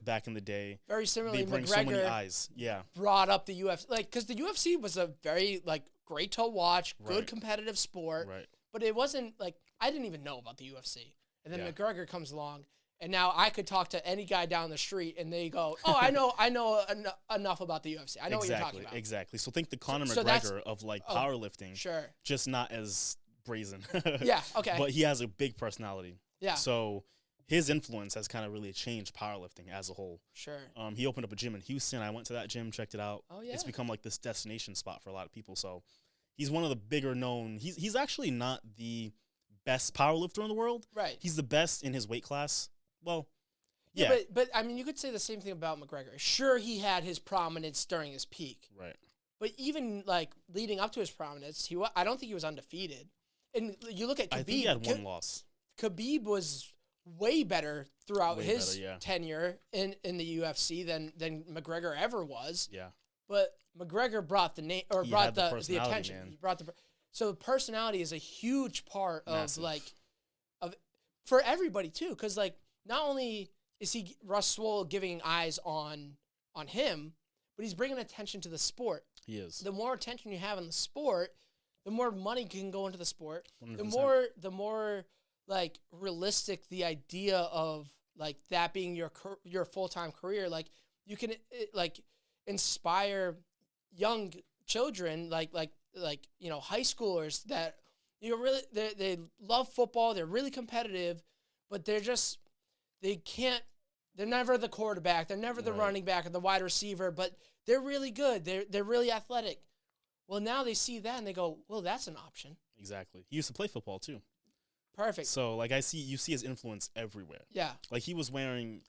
back in the day. Very similarly, they bring McGregor so many eyes. Yeah, brought up the UFC, like because the UFC was a very like great to watch, good competitive sport. Right. But it wasn't like I didn't even know about the UFC, and then McGregor comes along. And now I could talk to any guy down the street, and they go, "Oh, I know enough about the UFC. I know what you're talking about." Exactly. So think the Conor McGregor of like powerlifting, sure, just not as brazen. Yeah. Okay. But he has a big personality. Yeah. So his influence has kind of really changed powerlifting as a whole. Sure. He opened up a gym in Houston. I went to that gym, checked it out. Oh yeah. It's become like this destination spot for a lot of people. So he's one of the bigger known. He's actually not the best powerlifter in the world. Right. He's the best in his weight class. Well, yeah. But I mean, you could say the same thing about McGregor. Sure, he had his prominence during his peak. Right. But even like leading up to his prominence, I don't think he was undefeated. And you look at Khabib. I think he had one loss. Khabib was way better throughout his tenure in the UFC than McGregor ever was. Yeah. But McGregor brought the name or brought the attention. Man. He brought so personality is a huge part of for everybody too, because like. Not only is Russ Swole giving eyes on him, but he's bringing attention to the sport. He is. The more attention you have in the sport, the more money can go into the sport. 100%. The more like realistic the idea of like that being your full-time career. Like you can like inspire young children, like high schoolers that really they love football. They're really competitive, but they're never the quarterback. They're never the running back or the wide receiver, but they're really good. They're really athletic. Well, now they see that and they go, well, that's an option. Exactly. He used to play football too. Perfect. So like you see his influence everywhere. Yeah. Like he was wearing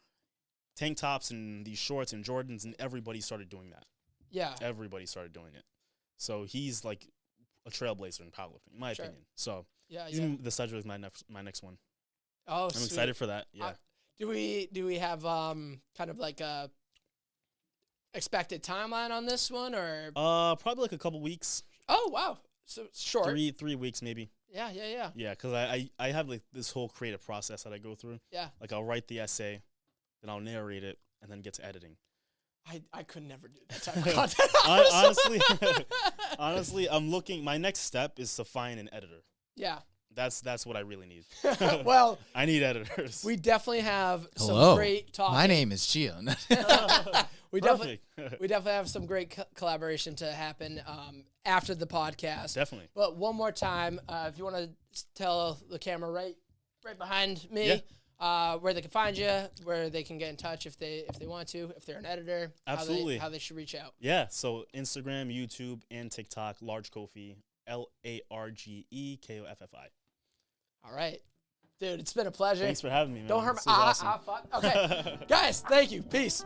tank tops and these shorts and Jordans, and everybody started doing that. Yeah. Everybody started doing it. So he's like a trailblazer in powerlifting, in my opinion. So the Sedgwick is my next one. Oh, I'm excited for that. Yeah. Do we have kind of like a expected timeline on this one or? Probably like a couple weeks. Oh wow, so short. 3 weeks maybe. Yeah. Yeah, because I have like this whole creative process that I go through. Yeah. Like I'll write the essay, then I'll narrate it, and then get to editing. I could never do that type of content. Honestly, I'm looking. My next step is to find an editor. Yeah. That's what I really need. Well, I need editors. We definitely have some great talk. My name is Gio. we definitely have some great collaboration to happen after the podcast. Definitely. But one more time, if you want to tell the camera right behind me where they can find you, where they can get in touch if they want to, if they're an editor, absolutely, how they should reach out. Yeah. So Instagram, YouTube, and TikTok, Large Koffi, LARGEKOFFI. All right. Dude, it's been a pleasure. Thanks for having me, man. Don't hurt me. Awesome. Okay. Guys, thank you. Peace.